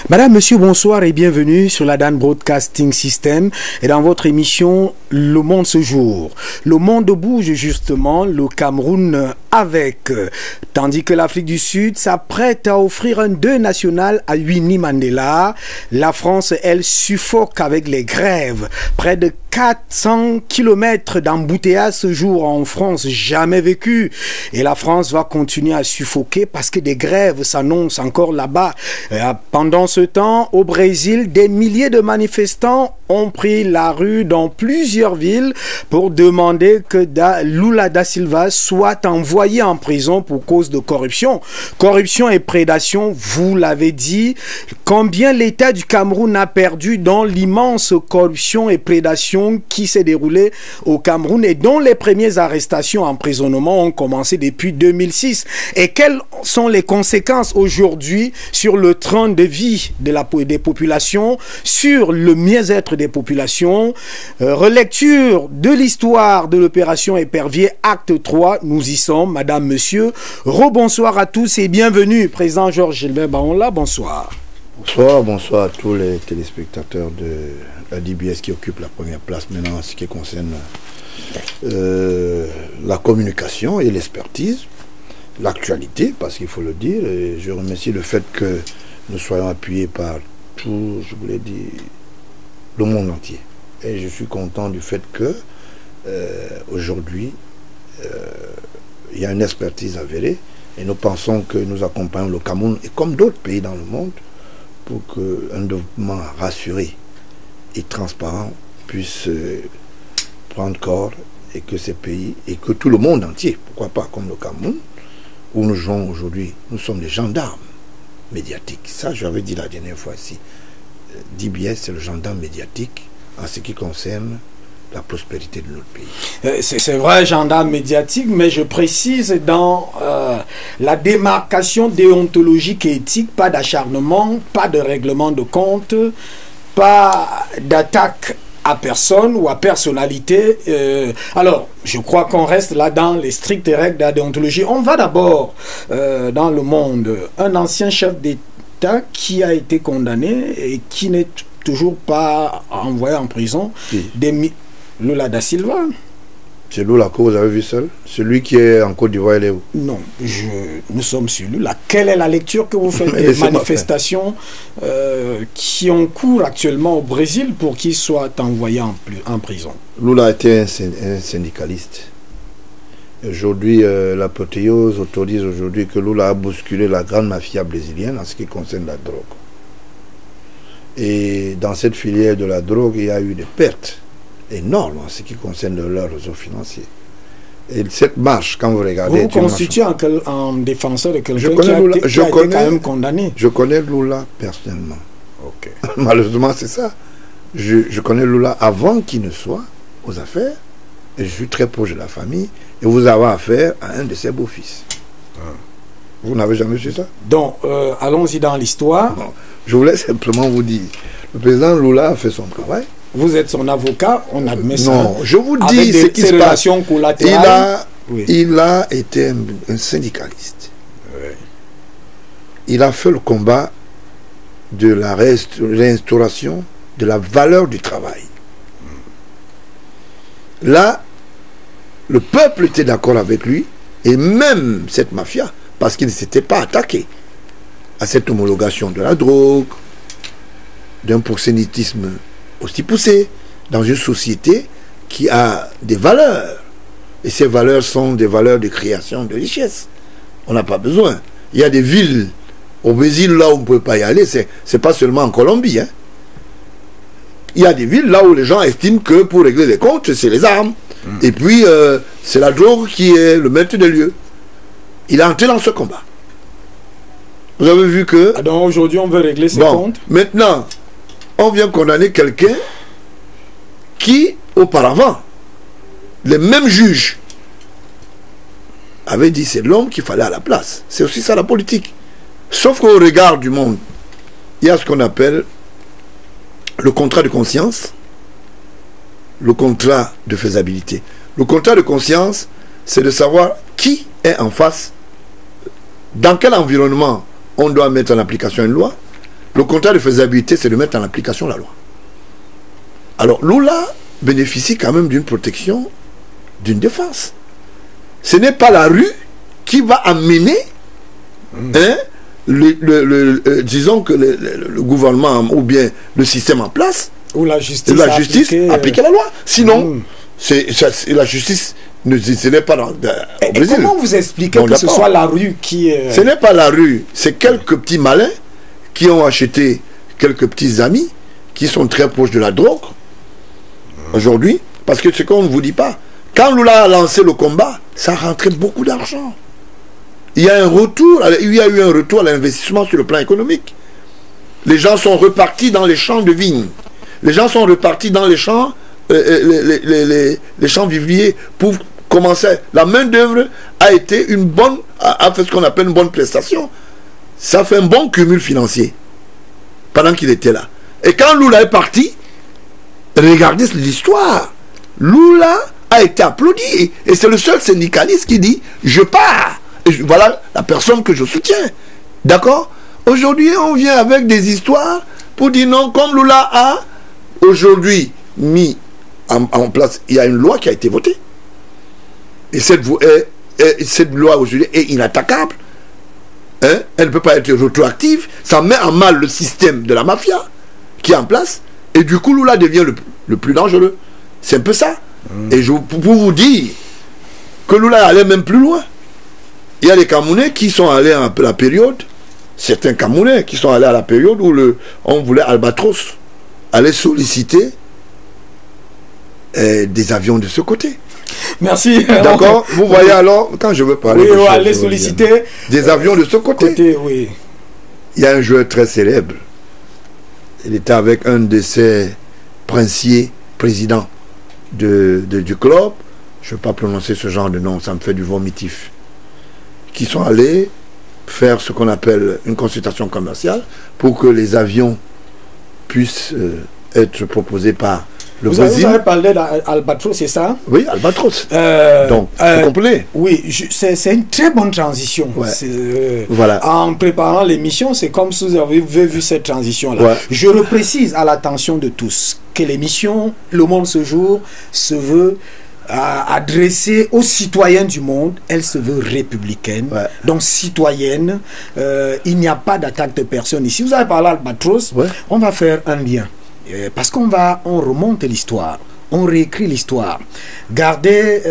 Madame, monsieur, bonsoir et bienvenue sur la Dan Broadcasting System et dans votre émission Le Monde ce jour. Le monde bouge justement, le Cameroun avec, tandis que l'Afrique du Sud s'apprête à offrir un deuil national à Winnie Mandela. La France, elle, suffoque avec les grèves. Près de 400 km d'embouteillage ce jour en France, jamais vécu. Et la France va continuer à suffoquer parce que des grèves s'annoncent encore là-bas. Pendant ce temps, au Brésil, des milliers de manifestants ont pris la rue dans plusieurs villes pour demander que Lula da Silva soit envoyé en prison pour cause de corruption. Corruption et prédation, vous l'avez dit. Combien l'État du Cameroun a perdu dans l'immense corruption et prédation qui s'est déroulée au Cameroun et dont les premières arrestations et emprisonnements ont commencé depuis 2006. Et quelles sont les conséquences aujourd'hui sur le train de vie des populations, sur le mieux-être des populations. Relecture de l'histoire de l'opération Épervier, acte 3, nous y sommes, madame, monsieur. Rebonsoir à tous et bienvenue. Président Georges Gilbert Baonla, bonsoir. Bonsoir, bonsoir à tous les téléspectateurs de la DBS qui occupe la première place maintenant en ce qui concerne la communication et l'expertise, l'actualité, parce qu'il faut le dire, et je remercie le fait que nous soyons appuyés par tout, je voulais dire, le monde entier. Et je suis content du fait que aujourd'hui, il y a une expertise avérée et nous pensons que nous accompagnons le Cameroun et comme d'autres pays dans le monde pour qu'un développement rassuré et transparent puisse prendre corps et que ces pays et que tout le monde entier, pourquoi pas comme le Cameroun, où nous jouons aujourd'hui, nous sommes des gendarmes médiatiques. Ça, j'avais dit la dernière fois ici. DBS, c'est le gendarme médiatique en ce qui concerne la prospérité de notre pays. C'est vrai, gendarme médiatique, mais je précise dans la démarcation déontologique et éthique, pas d'acharnement, pas de règlement de compte, pas d'attaque à personne ou à personnalité. Alors, je crois qu'on reste là dans les strictes règles de la déontologie. On va d'abord dans le monde. Un ancien chef d'État qui a été condamné et qui n'est toujours pas envoyé en prison. Oui. Lula da Silva. C'est Lula que vous avez vu seul? Celui qui est en Côte d'Ivoire, il est où? Non, nous sommes sur Lula. Quelle est la lecture que vous faites des manifestations qui ont cours actuellement au Brésil pour qu'il soit envoyé en prison? Lula était un syndicaliste. Aujourd'hui, la protéose autorise aujourd'hui que Lula a bousculé la grande mafia brésilienne en ce qui concerne la drogue. Et dans cette filière de la drogue, il y a eu des pertes énormes en ce qui concerne leur réseau financier. Et cette marche, quand vous regardez... Vous vous constituez en défenseur de quelqu'un qui a été quand même condamné. Je connais Lula personnellement. Okay. Malheureusement, c'est ça. Je connais Lula avant qu'il ne soit aux affaires. Et je suis très proche de la famille. Et vous avez affaire à un de ses beaux-fils. Vous n'avez jamais su ça? Donc, allons-y dans l'histoire. Bon, je voulais simplement vous dire, le président Lula a fait son travail. Vous êtes son avocat, on admet ça. Non, je vous dis ce qui se passe. Il a été un syndicaliste. Oui. Il a fait le combat de la réinstauration de la valeur du travail. Là, le peuple était d'accord avec lui, et même cette mafia, parce qu'il ne s'était pas attaqué à cette homologation de la drogue, d'un proxénétisme aussi poussé, dans une société qui a des valeurs. Et ces valeurs sont des valeurs de création de richesse. On n'a pas besoin. Il y a des villes au Brésil, là où on ne peut pas y aller, c'est pas seulement en Colombie. Hein. Il y a des villes là où les gens estiment que pour régler les comptes, c'est les armes. Et puis, c'est la drogue qui est le maître des lieux. Il est entré dans ce combat. Vous avez vu que... Donc aujourd'hui, on veut régler ses comptes. Maintenant, on vient condamner quelqu'un qui, auparavant, les mêmes juges avaient dit c'est l'homme qu'il fallait à la place. C'est aussi ça la politique. Sauf qu'au regard du monde, il y a ce qu'on appelle le contrat de conscience, le contrat de faisabilité. Le contrat de conscience, c'est de savoir qui est en face, dans quel environnement on doit mettre en application une loi, Le contrat de faisabilité, c'est de mettre en application la loi. Alors, Lula bénéficie quand même d'une protection, d'une défense. Ce n'est pas la rue qui va amener, disons que le gouvernement ou bien le système en place, ou la justice, appliquer la loi. Sinon, la justice ce n'est pas au Brésil. Comment vous expliquez que ce soit la rue qui... Ce n'est pas la rue, c'est quelques petits malins qui ont acheté quelques petits amis qui sont très proches de la drogue aujourd'hui, parce que ce qu'on ne vous dit pas, quand Lula a lancé le combat, ça a rentré beaucoup d'argent. Il y a eu un retour à l'investissement sur le plan économique. Les gens sont repartis dans les champs de vignes. Les gens sont repartis dans les champs, les champs viviers pour commencer. La main d'œuvre a été a fait ce qu'on appelle une bonne prestation. Ça fait un bon cumul financier pendant qu'il était là. Et quand Lula est parti, regardez l'histoire. Lula a été applaudi et c'est le seul syndicaliste qui dit je pars. Voilà la personne que je soutiens. D'accord? Aujourd'hui, on vient avec des histoires pour dire non, comme Lula a aujourd'hui mis en place, il y a une loi qui a été votée. Et cette loi aujourd'hui est inattaquable. Elle ne peut pas être rétroactive. Ça met en mal le système de la mafia qui est en place. Et du coup, Lula devient le plus dangereux. C'est un peu ça. Et pour vous dire que Lula allait même plus loin. Il y a les Camerounais qui sont allés à la période, certains Camerounais qui sont allés à la période où on voulait Albatros aller solliciter des avions de ce côté. Merci. D'accord. Vous voyez alors, quand je veux parler de aller solliciter des avions de ce côté. Oui. Il y a un joueur très célèbre. Il était avec un de ses princiers présidents du club. Je ne veux pas prononcer ce genre de nom, ça me fait du vomitif. Qui sont allés faire ce qu'on appelle une consultation commerciale pour que les avions puissent être proposés par le Brésil. Vous avez parlé d'Albatros, c'est ça? Oui, Albatros. Donc, vous comprenez? Oui, c'est une très bonne transition. Ouais. Voilà. En préparant l'émission, c'est comme si vous avez vu cette transition-là. Ouais. Je le précise à l'attention de tous que l'émission Le Monde ce jour se veut adressée aux citoyens du monde, elle se veut républicaine, donc citoyenne. Il n'y a pas d'attaque de personne ici. Vous avez parlé d'Albatros, on va faire un lien. Parce on remonte l'histoire, on réécrit l'histoire. Gardez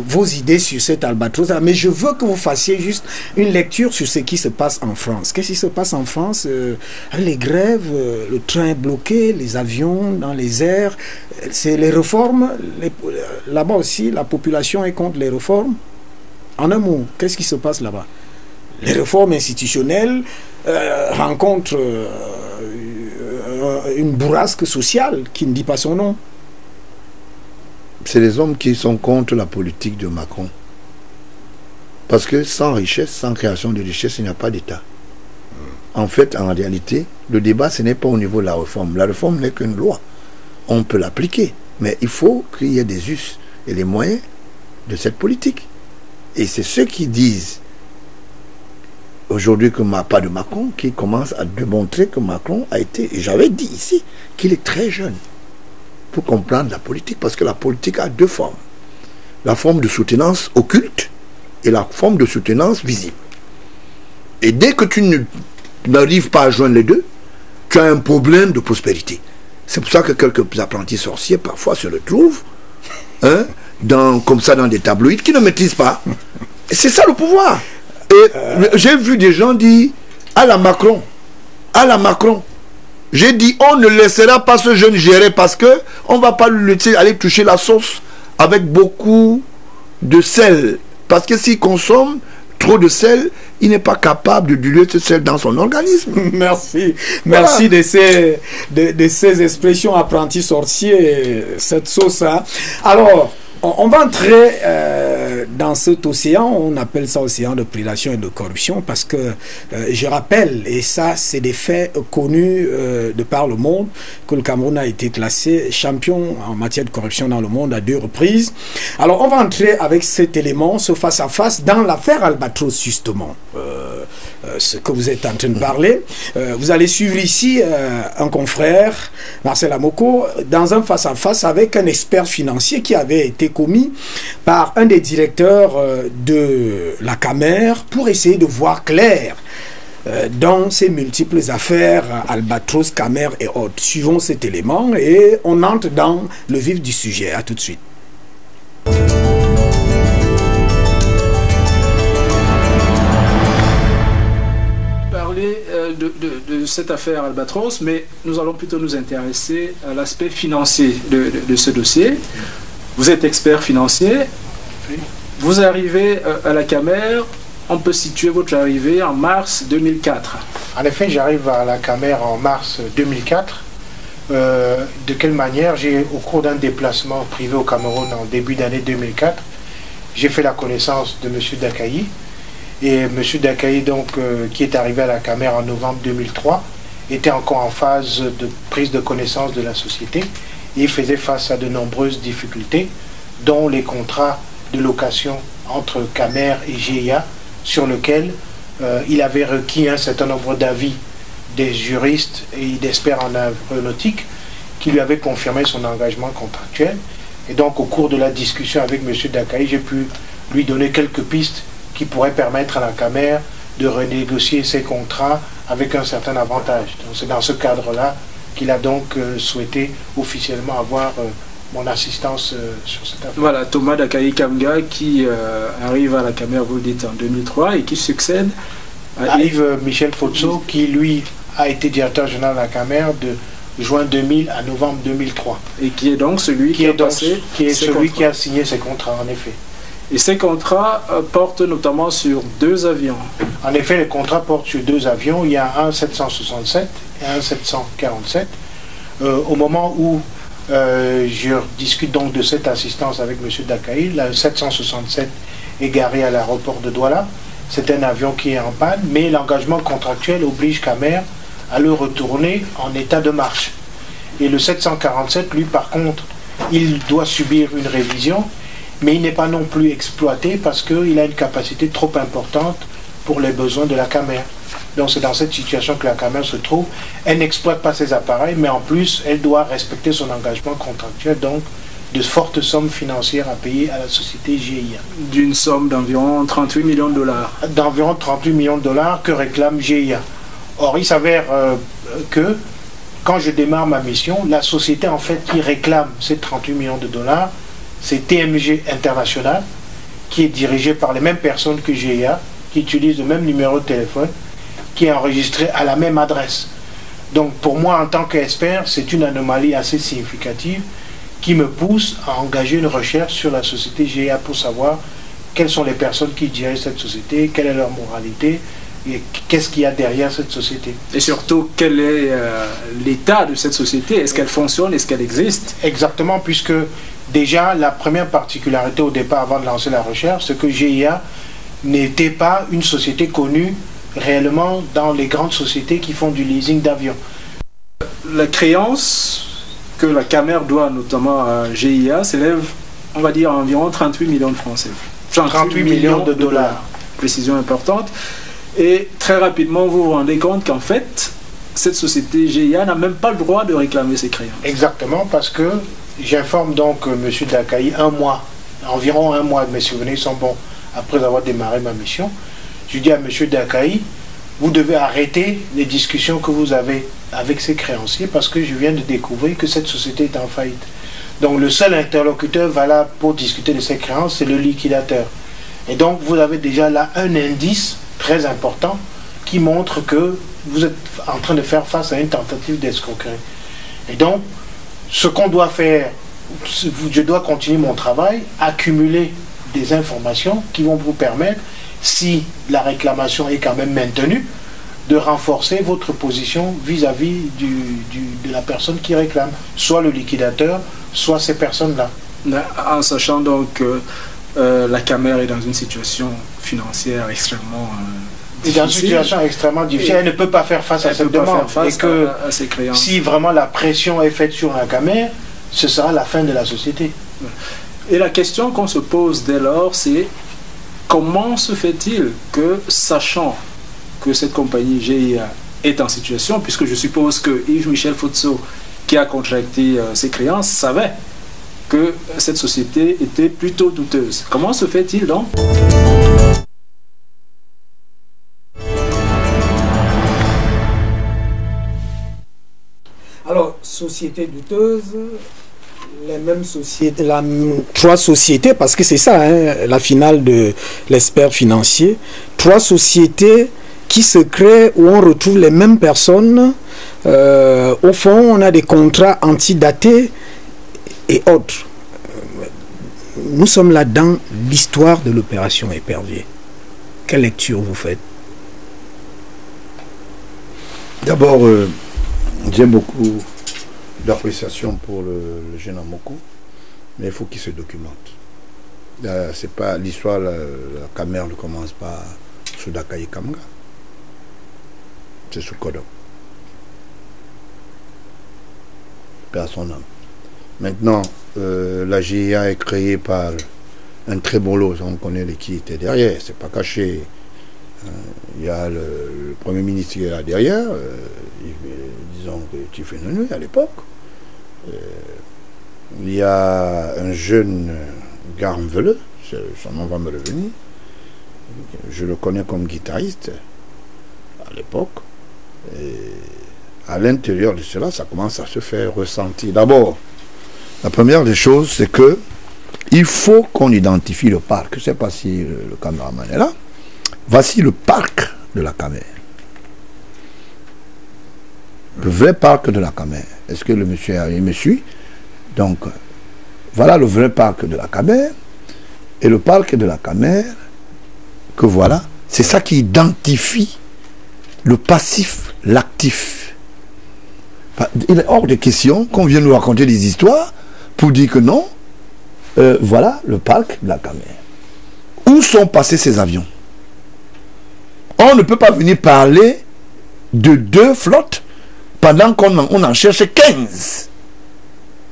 vos idées sur cet Albatros, mais je veux que vous fassiez juste une lecture sur ce qui se passe en France. Qu'est-ce qui se passe en France? Les grèves, le train bloqué, les avions dans les airs, c'est les réformes. Là-bas aussi, la population est contre les réformes. En un mot, qu'est-ce qui se passe là-bas? Les réformes institutionnelles rencontrent une bourrasque sociale qui ne dit pas son nom. C'est les hommes qui sont contre la politique de Macron. Parce que sans richesse, sans création de richesse, il n'y a pas d'État. En fait, en réalité, le débat, ce n'est pas au niveau de la réforme. La réforme n'est qu'une loi. On peut l'appliquer. Mais il faut qu'il y ait des us et les moyens de cette politique. Et c'est ceux qui disent aujourd'hui que pas de Macron, qui commence à démontrer que Macron a été, et j'avais dit ici, qu'il est très jeune pour comprendre la politique, parce que la politique a deux formes. La forme de soutenance occulte et la forme de soutenance visible. Et dès que tu n'arrives pas à joindre les deux, tu as un problème de prospérité. C'est pour ça que quelques apprentis sorciers parfois se retrouvent comme ça dans des tabloïds qui ne maîtrisent pas. Et c'est ça le pouvoir. Et j'ai vu des gens dire à la Macron, j'ai dit on ne laissera pas ce jeune gérer parce que on va pas lui laisser aller toucher la sauce avec beaucoup de sel, parce que s'il consomme trop de sel, il n'est pas capable de diluer ce sel dans son organisme. Merci. Merci de ces expressions apprentis sorciers, cette sauce-là. Alors, on va entrer dans cet océan, on appelle ça océan de prédation et de corruption, parce que je rappelle, et ça c'est des faits connus de par le monde, que le Cameroun a été classé champion en matière de corruption dans le monde à 2 reprises. Alors on va entrer avec cet élément, ce face-à-face, dans l'affaire Albatros justement. ce que vous êtes en train de parler. Vous allez suivre ici un confrère, Marcel Amoko, dans un face-à-face avec un expert financier qui avait été commis par un des directeurs de la Camer pour essayer de voir clair dans ces multiples affaires, Albatros, Camer et autres. Suivons cet élément et on entre dans le vif du sujet. À tout de suite. Parler de cette affaire Albatros, mais nous allons plutôt nous intéresser à l'aspect financier de ce dossier. Vous êtes expert financier, vous arrivez à la Camer. On peut situer votre arrivée en mars 2004. En effet, j'arrive à la Camer en mars 2004. De quelle manière? Au cours d'un déplacement privé au Cameroun en début d'année 2004, j'ai fait la connaissance de M. Dakayi. Et M. Dakayi, donc, qui est arrivé à la Camer en novembre 2003, était encore en phase de prise de connaissance de la société. Et il faisait face à de nombreuses difficultés, dont les contrats de location entre Camer et GIA, sur lequel il avait requis un certain nombre d'avis des juristes et d'experts en aéronautique qui lui avaient confirmé son engagement contractuel. Et donc au cours de la discussion avec M. Dakayi, j'ai pu lui donner quelques pistes qui pourraient permettre à la Camer de renégocier ses contrats avec un certain avantage. C'est dans ce cadre-là qu'il a donc souhaité officiellement avoir mon assistance sur cette affaire. Voilà, Thomas Dakayi Kamga qui arrive à la Camer, vous le dites, en 2003 et qui succède à Yves Michel Fotso, qui lui a été directeur général de la Camer de juin 2000 à novembre 2003. Et qui est donc celui qui a signé ses contrats, en effet. Et ces contrats portent notamment sur 2 avions. En effet, les contrats portent sur 2 avions. Il y a un 767 et un 747. Au moment où je discute donc de cette assistance avec M. Dakayi, le 767 est garé à l'aéroport de Douala. C'est un avion qui est en panne, mais l'engagement contractuel oblige Camer à le retourner en état de marche. Et le 747, lui, par contre, il doit subir une révision, mais il n'est pas non plus exploité parce qu'il a une capacité trop importante pour les besoins de la Camer. Donc c'est dans cette situation que la Camer se trouve. Elle n'exploite pas ses appareils, mais en plus, elle doit respecter son engagement contractuel, donc de fortes sommes financières à payer à la société GIA. D'une somme d'environ 38 millions de dollars. D'environ 38 millions de dollars que réclame GIA. Or, il s'avère que, quand je démarre ma mission, la société en fait qui réclame ces 38 millions de dollars, c'est TMG International, qui est dirigé par les mêmes personnes que GIA, qui utilise le même numéro de téléphone, qui est enregistré à la même adresse. Donc pour moi, en tant qu'expert, c'est une anomalie assez significative qui me pousse à engager une recherche sur la société GIA pour savoir quelles sont les personnes qui dirigent cette société, quelle est leur moralité, et qu'est-ce qu'il y a derrière cette société. Et surtout, quel est l'état de cette société? Est-ce qu'elle fonctionne? Est-ce qu'elle existe? Exactement, puisque déjà, la première particularité au départ, avant de lancer la recherche, c'est que GIA n'était pas une société connue réellement dans les grandes sociétés qui font du leasing d'avions. La créance que la Camer doit notamment à GIA s'élève, on va dire, à environ 38 millions de francs CFA. 38 millions de dollars. Précision importante. Et très rapidement, vous vous rendez compte qu'en fait, cette société GIA n'a même pas le droit de réclamer ses créances. Exactement, parce que j'informe donc M. Dakayi environ un mois, mes souvenirs sont bons, après avoir démarré ma mission. Je dis à M. Dakayi, vous devez arrêter les discussions que vous avez avec ces créanciers parce que je viens de découvrir que cette société est en faillite. Donc le seul interlocuteur valable pour discuter de ces créances, c'est le liquidateur. Et donc vous avez déjà là un indice très important qui montre que vous êtes en train de faire face à une tentative d'escroquerie. Et donc, ce qu'on doit faire, je dois continuer mon travail, accumuler des informations qui vont vous permettre, si la réclamation est quand même maintenue, de renforcer votre position vis-à-vis de la personne qui réclame, soit le liquidateur, soit ces personnes-là. En sachant donc que la Camer est dans une situation financière extrêmement difficile. Dans une situation extrêmement difficile, elle ne peut pas faire face à cette demande. Et que si vraiment la pression est faite sur la Camer, ce sera la fin de la société. Et la question qu'on se pose dès lors, c'est comment se fait-il que, sachant que cette compagnie GIA est en situation, puisque je suppose que Yves-Michel Futso, qui a contracté ses créances, savait que cette société était plutôt douteuse. Comment se fait-il donc? Alors, société douteuse, les mêmes sociétés, trois sociétés, parce que c'est ça, hein, la finale de l'expert financier, trois sociétés qui se créent où on retrouve les mêmes personnes. Au fond, on a des contrats antidatés et autres. Nous sommes là dans l'histoire de l'opération Épervier. Quelle lecture vous faites? D'abord, j'ai beaucoup d'appréciation pour le jeune Amoko, mais il faut qu'il se documente. C'est pas l'histoire, la caméra ne commence pas sous Dakaï Kamga, c'est sous Kodok. Père son âme. Maintenant, la GIA est créée par un très bon lot, on connaît qui était derrière, c'est pas caché. Il y a le Premier ministre qui est là derrière, disons que Tifenonu à l'époque. Il y a un jeune Garmvele, son nom va me revenir. Je le connais comme guitariste à l'époque. À l'intérieur de cela, ça commence à se faire ressentir. D'abord, la première des choses, c'est que il faut qu'on identifie le parc. Je ne sais pas si le caméraman est là. Voici le parc de la Camère. Le vrai parc de la Camère. Est-ce que le monsieur me suit? Donc, voilà le vrai parc de la Camère. Et le parc de la Camère, que voilà, c'est ça qui identifie le passif, l'actif. Il est hors de question qu'on vienne nous raconter des histoires pour dire que non, voilà le parc de la Camère. Où sont passés ces avions? On ne peut pas venir parler de 2 flottes pendant qu'on en cherche 15.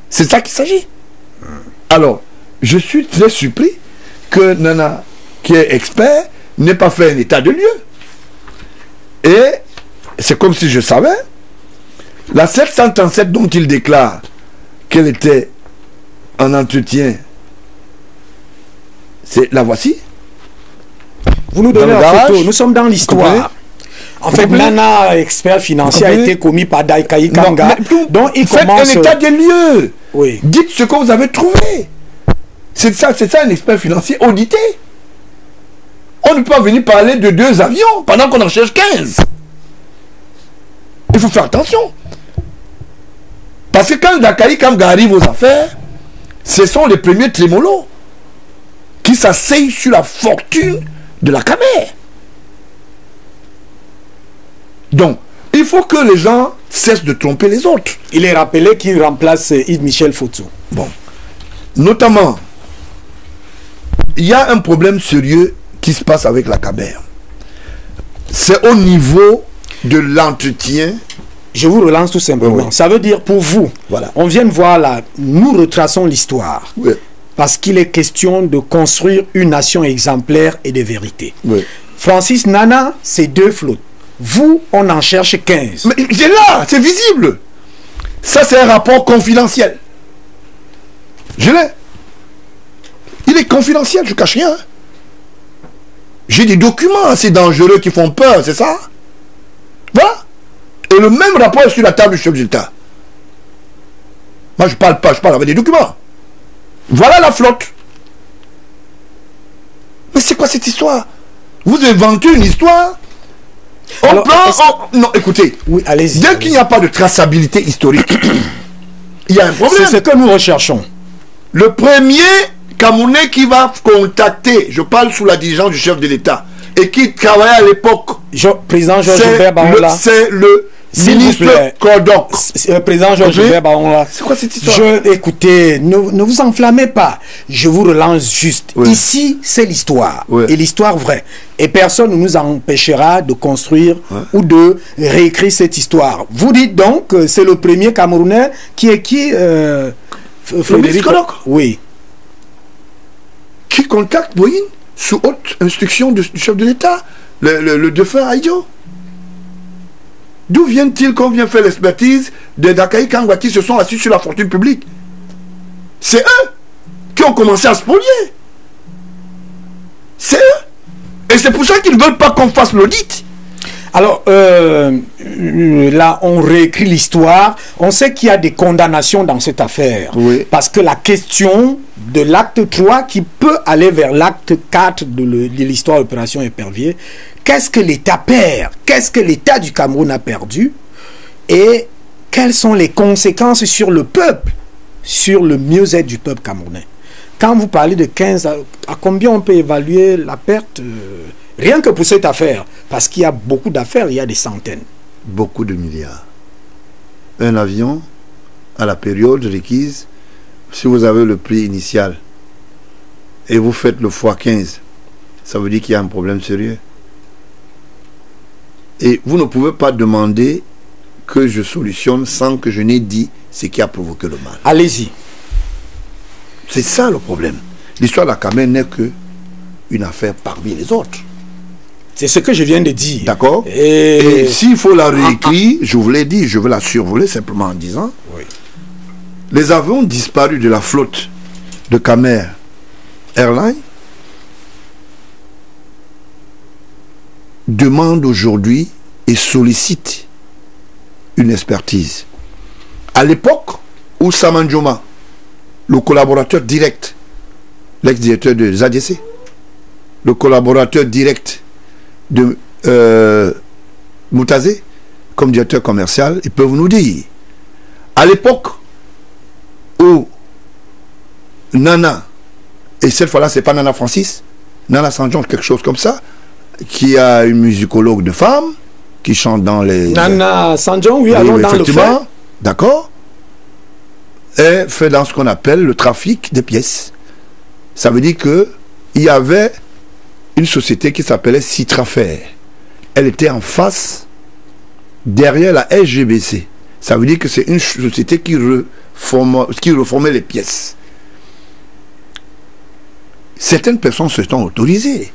C'est ça qu'il s'agit. Alors, je suis très surpris que Nana, qui est expert, n'ait pas fait un état de lieu. Et c'est comme si je savais, la 737 dont il déclare qu'elle était en entretien, c'est la voici. Vous nous donnez la photo, nous sommes dans l'histoire. En fait, Nana, expert financier, a été commis par Daikaï Kanga. Donc, il commence... Faites un état des lieux. Oui. Dites ce que vous avez trouvé. C'est ça un expert financier audité. On ne peut pas venir parler de 2 avions pendant qu'on en cherche 15. Il faut faire attention. Parce que quand Daikaï Kanga arrive aux affaires, ce sont les premiers trémolos qui s'asseyent sur la fortune de la Camère. Donc, il faut que les gens cessent de tromper les autres. Il est rappelé qu'il remplace Yves-Michel Futso. Bon. Notamment, il y a un problème sérieux qui se passe avec la Camère. C'est au niveau de l'entretien. Je vous relance tout simplement. Oui. Ça veut dire pour vous, voilà. On vient de voir là, nous retraçons l'histoire. Oui. Parce qu'il est question de construire une nation exemplaire et de vérité. Oui. Francis Nana, c'est 2 flottes. Vous, on en cherche 15. Mais c'est là, c'est visible. Ça, c'est un rapport confidentiel. Je l'ai. Il est confidentiel, je ne cache rien. J'ai des documents assez dangereux qui font peur, c'est ça? Voilà. Et le même rapport est sur la table du chef d'État. Moi, je parle pas, je parle avec des documents. Voilà la flotte. Mais c'est quoi cette histoire? Vous inventez une histoire. Alors, non, écoutez. Oui, allez-y. Dès qu'il n'y a pas de traçabilité historique, il y a un problème. C'est ce que nous recherchons. Le premier Camerounais qui va contacter, je parle sous la dirigeance du chef de l'État, et qui travaillait à l'époque, président Georges Hubert Baola, c'est le ministre Kodok. Président Georges Hubert Baola. C'est quoi cette histoire? Écoutez, ne vous enflammez pas. Je vous relance juste. Oui. Ici, c'est l'histoire. Oui. Et l'histoire vraie. Et personne ne nous empêchera de construire ou de réécrire cette histoire. Vous dites donc que c'est le premier Camerounais qui est qui Frédéric Kodok. Oui. Qui contacte Boyin sous haute instruction du chef de l'État, le défunt Aïdjo. D'où vient-il qu'on vient faire l'expertise de Dakaï Kangwa qui se sont assis sur la fortune publique? C'est eux qui ont commencé à spolier. C'est eux. Et c'est pour ça qu'ils ne veulent pas qu'on fasse l'audit. Alors, là, on réécrit l'histoire. On sait qu'il y a des condamnations dans cette affaire. Oui. Parce que la question de l'acte 3 qui peut aller vers l'acte 4 de l'histoire Opération Épervier, qu'est-ce que l'État perd? Qu'est-ce que l'État du Cameroun a perdu? Et quelles sont les conséquences sur le peuple, sur le mieux-être du peuple camerounais? Quand vous parlez de 15, à combien on peut évaluer la perte rien que pour cette affaire? Parce qu'il y a beaucoup d'affaires, il y a des centaines. Beaucoup de milliards. Un avion, à la période requise, si vous avez le prix initial et vous faites le x15, ça veut dire qu'il y a un problème sérieux. Et vous ne pouvez pas demander que je solutionne sans que je n'ai dit ce qui a provoqué le mal. Allez-y. C'est ça le problème. L'histoire de la Camer n'est que une affaire parmi les autres. C'est ce que je viens de dire. D'accord. Et s'il faut la réécrire, je vous l'ai dit, je vais la survoler simplement en disant, oui. Les avions disparus de la flotte de Camer Airlines demandent aujourd'hui et sollicitent une expertise. À l'époque où Samanjoma, le collaborateur direct, l'ex-directeur de ZADC, le collaborateur direct de Moutazé, comme directeur commercial, ils peuvent nous dire. À l'époque où Nana, et cette fois-là, c'est pas Nana Francis, Nana Sanjon, quelque chose comme ça, qui a une musicologue de femme, qui chante dans les... Nana Sanjon, oui, allons dans le fait. D'accord. Et fait dans ce qu'on appelle le trafic des pièces. Ça veut dire que il y avait une société qui s'appelait Citrafer. Elle était en face, derrière la SGBC. Ça veut dire que c'est une société qui reformait les pièces. Certaines personnes se sont autorisées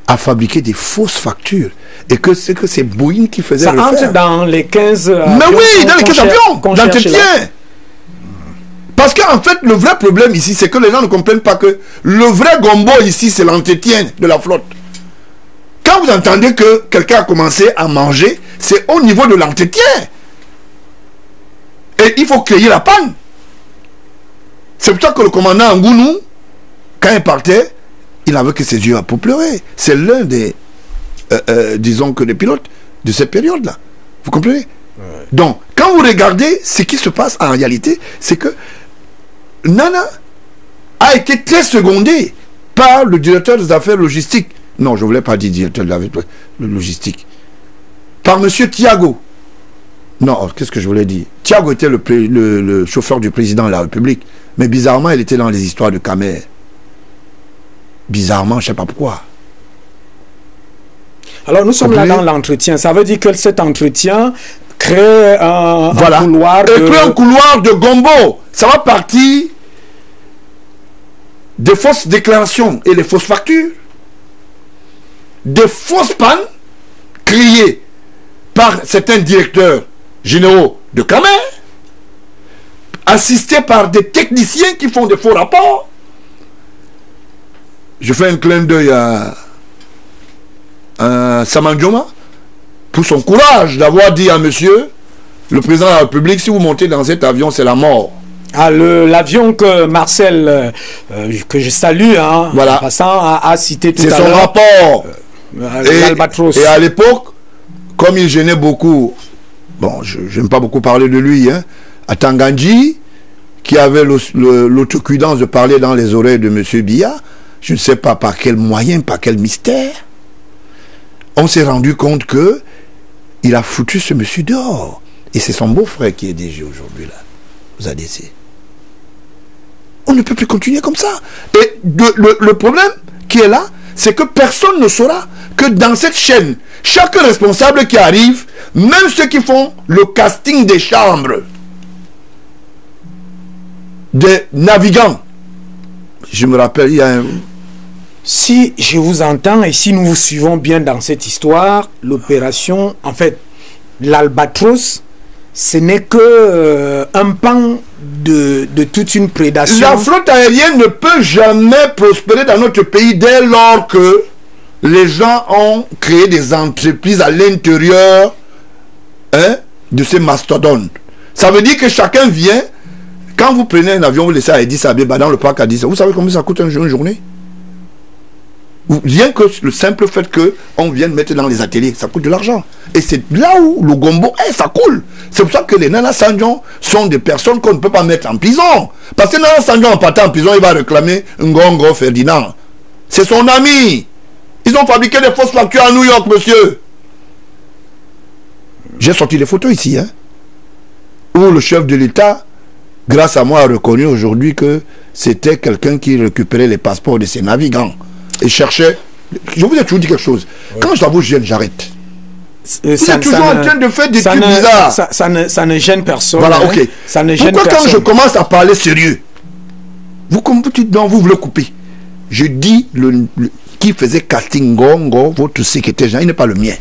à fabriquer des fausses factures. Et que c'est Boeing qui faisait ça entre dans les 15 mais oui, dans les 15 avions d'entretien. Parce qu'en fait, le vrai problème ici, c'est que les gens ne comprennent pas que le vrai gombo ici, c'est l'entretien de la flotte. Quand vous entendez que quelqu'un a commencé à manger, c'est au niveau de l'entretien. Et il faut créer la panne. C'est pour ça que le commandant Ngounou, quand il partait, il n'avait que ses yeux pour pleurer. C'est l'un des, disons que des pilotes de cette période-là. Vous comprenez? Ouais. Donc, quand vous regardez ce qui se passe en réalité, c'est que Nana a été très secondé par le directeur des affaires logistiques. Non, je ne voulais pas dire directeur des affaires logistiques. Par M. Thiago. Non, qu'est-ce que je voulais dire? Thiago était le chauffeur du président de la République. Mais bizarrement, il était dans les histoires de Camer. Bizarrement, je ne sais pas pourquoi. Alors, nous sommes là dans l'entretien. Ça veut dire que cet entretien crée un couloir de... crée un couloir de gombo. Ça va partir des fausses déclarations et des fausses factures, des fausses pannes créées par certains directeurs généraux de Camer, assistés par des techniciens qui font des faux rapports. Je fais un clin d'œil à Samanjoma pour son courage d'avoir dit à monsieur le président de la République, si vous montez dans cet avion, c'est la mort. Ah, l'avion que Marcel, que je salue, hein, voilà. En passant, a cité tout à l'heure. C'est son rapport. L'Albatros. Et à l'époque, comme il gênait beaucoup, bon, je n'aime pas beaucoup parler de lui, hein, à Tanganji, qui avait l'autocuidance de parler dans les oreilles de M. Biya, je ne sais pas par quel moyen, par quel mystère, on s'est rendu compte que il a foutu ce monsieur dehors. Et c'est son beau-frère qui est DG aujourd'hui, là, aux ADC. On ne peut plus continuer comme ça. Et le problème qui est là, c'est que personne ne saura que dans cette chaîne, chaque responsable qui arrive, même ceux qui font le casting des chambres, des navigants, je me rappelle, il y a un... Si je vous entends et si nous vous suivons bien dans cette histoire, l'opération, en fait, l'Albatros, ce n'est que un pan de toute une prédation. La flotte aérienne ne peut jamais prospérer dans notre pays dès lors que les gens ont créé des entreprises à l'intérieur de ces mastodontes. Ça veut dire que chacun vient, quand vous prenez un avion, vous laissez à Addis Abeba dans le parc Addis, vous savez combien ça coûte une journée? Rien que le simple fait qu'on vienne mettre dans les ateliers, ça coûte de l'argent. Et c'est là où le gombo, ça coule. C'est pour ça que les Nana Sanjon sont des personnes qu'on ne peut pas mettre en prison. Parce que Nana Sanjon, en partant en prison, il va réclamer Ngongo Ferdinand. C'est son ami. Ils ont fabriqué des fausses factures à New York, monsieur. J'ai sorti les photos ici, où le chef de l'État, grâce à moi, a reconnu aujourd'hui que c'était quelqu'un qui récupérait les passeports de ses navigants. Et cherchait. Je vous ai toujours dit quelque chose. Oui. Quand j'avoue, je gêne, j'arrête. Vous êtes toujours en train de faire des trucs bizarres. Ça ne gêne personne. Voilà, ok. Ça ne gêne pourquoi personne. Quand je commence à parler sérieux, vous voulez couper. Je dis qui faisait casting Ngongo, votre secrétaire général, il n'est pas le mien.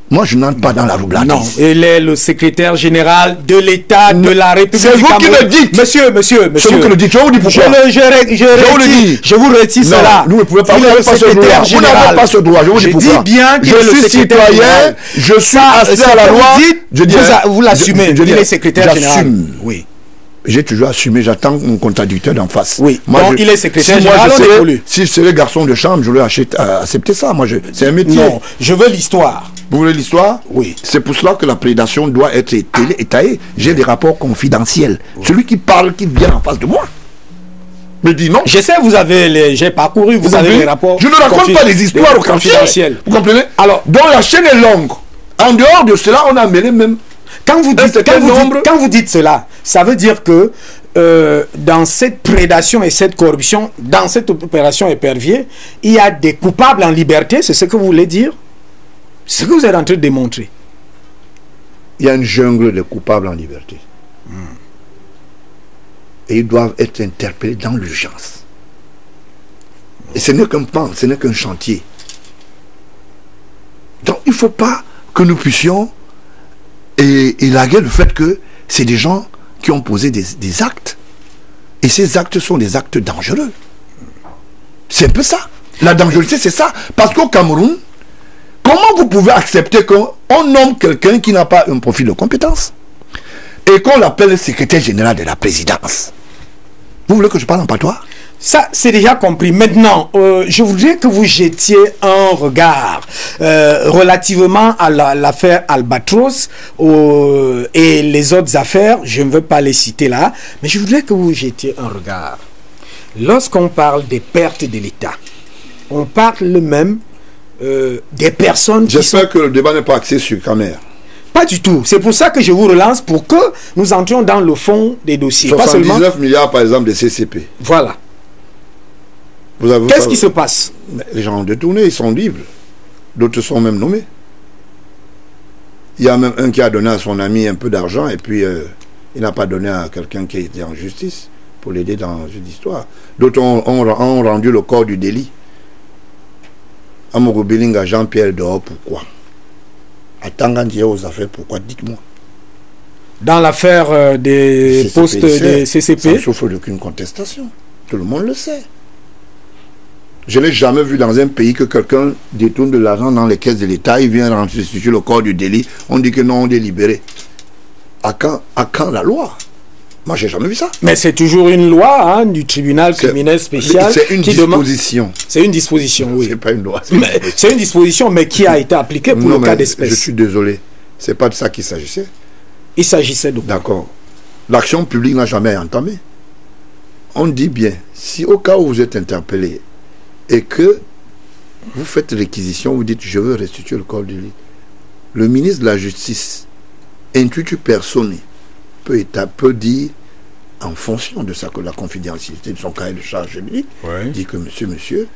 Moi, je n'entre pas dans la roublardise. Non, il est le secrétaire général de l'État de la République. C'est vous qui le dites. Monsieur. C'est vous qui le dites. Je vous dis pourquoi. Je vous retire cela. Vous ne pouvez pas. Vous n'avez pas ce droit. Vous n'avez pas ce droit. Je vous dis pourquoi. Je dis bien qu'il est le secrétaire citoyen. Je suis assis à la loi. Vous l'assumez. Il est secrétaire général. J'assume. Oui. J'ai toujours assumé, j'attends mon contradicteur d'en face. Oui, moi, donc il est secrétaire général, si je serais garçon de chambre, je voulais accepter ça. C'est un métier. Non, je veux l'histoire. Vous voulez l'histoire? Oui. C'est pour cela que la prédation doit être étayée. J'ai des rapports confidentiels. Oui. Celui qui parle, qui vient en face de moi, me dit non. Je sais, j'ai parcouru, vous avez les rapports. Je ne raconte pas des histoires confidentielles. Vous comprenez? Alors, donc la chaîne est longue. En dehors de cela, on a mêlé même. Quand vous dites cela, ça veut dire que dans cette prédation et cette corruption, dans cette opération épervier, il y a des coupables en liberté, c'est ce que vous voulez dire? C'est ce que vous êtes en train de démontrer. Il y a une jungle de coupables en liberté. Et ils doivent être interpellés dans l'urgence. Et ce n'est qu'un pan, ce n'est qu'un chantier. Donc il ne faut pas que nous puissions élaguer le fait que c'est des gens qui ont posé des actes. Et ces actes sont des actes dangereux. C'est un peu ça. La dangerosité, c'est ça. Parce qu'au Cameroun, comment vous pouvez accepter qu'on nomme quelqu'un qui n'a pas un profil de compétence et qu'on l'appelle le secrétaire général de la présidence? Vous voulez que je parle en patois? Ça, c'est déjà compris. Maintenant, je voudrais que vous jetiez un regard relativement à l'affaire Albatros et les autres affaires. Je ne veux pas les citer là, mais je voudrais que vous jetiez un regard. Lorsqu'on parle des pertes de l'État, on parle même des personnes qui J'espère que le débat n'est pas axé sur Camer. Pas du tout. C'est pour ça que je vous relance pour que nous entrions dans le fond des dossiers. 79 milliards, par exemple, de CCP. Voilà. Qu'est-ce qui se passe? Les gens ont détourné, ils sont libres. D'autres sont même nommés. Il y a même un qui a donné à son ami un peu d'argent et puis il n'a pas donné à quelqu'un qui était en justice pour l'aider dans une histoire. D'autres ont rendu le corps du délit. Amogo Belinga, Jean-Pierre dehors, pourquoi? À Tangandia aux affaires, pourquoi? Dites-moi. Dans l'affaire des postes des CCP, ça ne souffre d'aucune contestation. Tout le monde le sait. Je n'ai jamais vu dans un pays que quelqu'un détourne de l'argent dans les caisses de l'État, il vient restituer le corps du délit, on dit que non, on est libéré. À quand la loi? Moi, j'ai jamais vu ça. Mais c'est toujours une loi du tribunal criminel spécial. C'est une disposition. C'est une disposition, oui. C'est pas une loi. C'est une disposition, mais qui a été appliquée pour le cas d'espèce. Je suis désolé. C'est pas de ça qu'il s'agissait. Il s'agissait de quoi? D'accord. L'action publique n'a jamais entamé. On dit bien, si au cas où vous êtes interpellé et que vous faites réquisition, vous dites je veux restituer le corps du lit, le ministre de la Justice, intuitu personne, peut dire en fonction de ça que la confidentialité de son cahier de charge juridique, dit que monsieur,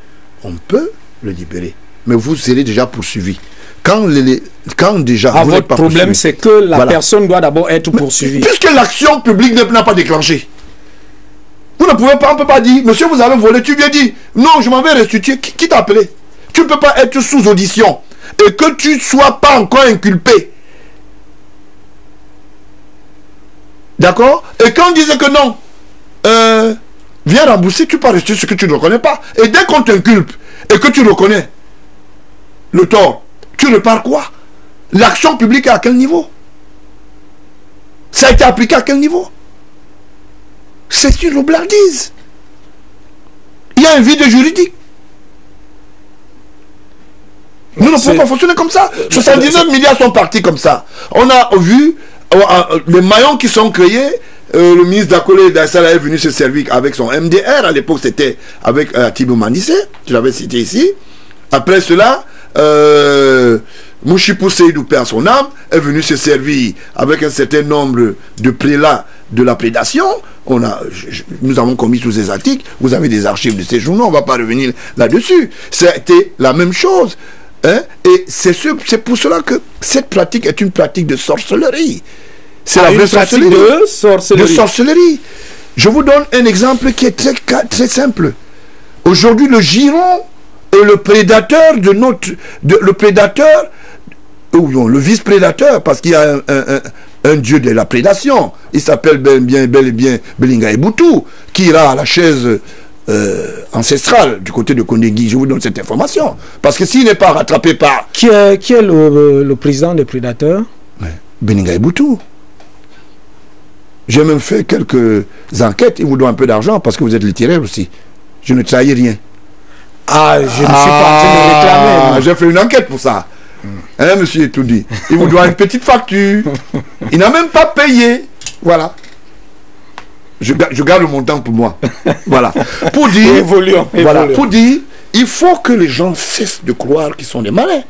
on peut le libérer. Mais vous serez déjà poursuivi. Quand déjà... votre problème, c'est que la personne doit d'abord être poursuivie. Puisque l'action publique n'a pas déclenché. Vous ne pouvez pas, on ne peut pas dire, monsieur, vous avez volé, tu lui as dit, non, je m'en vais restituer. Qui t'a appelé? Tu ne peux pas être sous audition et que tu ne sois pas encore inculpé. D'accord? Et quand on disait que non, viens rembourser, tu peux rester ce que tu ne reconnais pas. Et dès qu'on t'inculpe et que tu reconnais le tort, tu repars quoi? L'action publique est à quel niveau? Ça a été appliqué à quel niveau? C'est une roublardise. Il y a un vide juridique. Nous ne pouvons pas fonctionner comme ça. 79 milliards sont partis comme ça. On a vu les maillons qui sont créés. Le ministre d'Akole Dassala est venu se servir avec son MDR. À l'époque, c'était avec Thibaut Manissé. Je l'avais cité ici. Après cela, Mouchipou Seydou perd son âme, est venu se servir avec un certain nombre de prélats de la prédation. Nous avons commis tous ces articles. Vous avez des archives de ces journaux, on ne va pas revenir là-dessus. C'était la même chose. Hein? Et c'est pour cela que cette pratique est une pratique de sorcellerie. C'est la vraie pratique de sorcellerie. De sorcellerie. Je vous donne un exemple qui est très simple. Aujourd'hui, le giron est le prédateur de le prédateur, ou le vice-prédateur, parce qu'il y a un dieu de la prédation. Il s'appelle bel et bien Belinga Eboutou, qui ira à la chaise ancestrale du côté de Kondegui. Je vous donne cette information. Parce que s'il n'est pas rattrapé par... Qui est le président des prédateurs? Belinga Eboutou. J'ai même fait quelques enquêtes. Il vous doit un peu d'argent parce que vous êtes littéraire aussi. Je ne trahis rien. Ah, je ne suis pas en train de réclamer. J'ai fait une enquête pour ça. Hein, monsieur Etoudi? Il vous doit une petite facture. Il n'a même pas payé. Voilà. Je garde le montant pour moi. Voilà. Pour dire... Évoluons. Pour dire, il faut que les gens cessent de croire qu'ils sont des malins.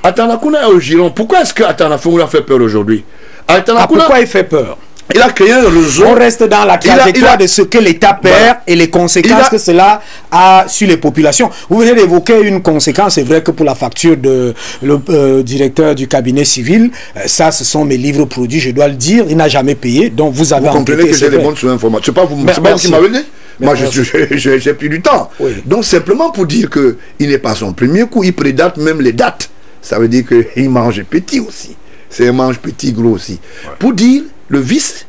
Atanakuna au giron. Pourquoi est-ce que Atanakuna fait peur aujourd'hui? Pourquoi il fait peur? Il a créé un réseau. On reste dans la trajectoire de ce que l'État perd et les conséquences que cela a sur les populations. Vous venez d'évoquer une conséquence, c'est vrai que pour la facture de le directeur du cabinet civil, ça ce sont mes livres produits, je dois le dire, il n'a jamais payé, donc vous avez... Vous comprenez que j'ai des bonnes informations. C'est pas vous qui m'avez dit. Moi, j'ai pris du temps. Oui. Donc, simplement pour dire qu'il n'est pas son premier coup, il prédate même les dates. Ça veut dire qu'il mange petit aussi. C'est un mange petit, gros aussi. Ouais. Pour dire, le vice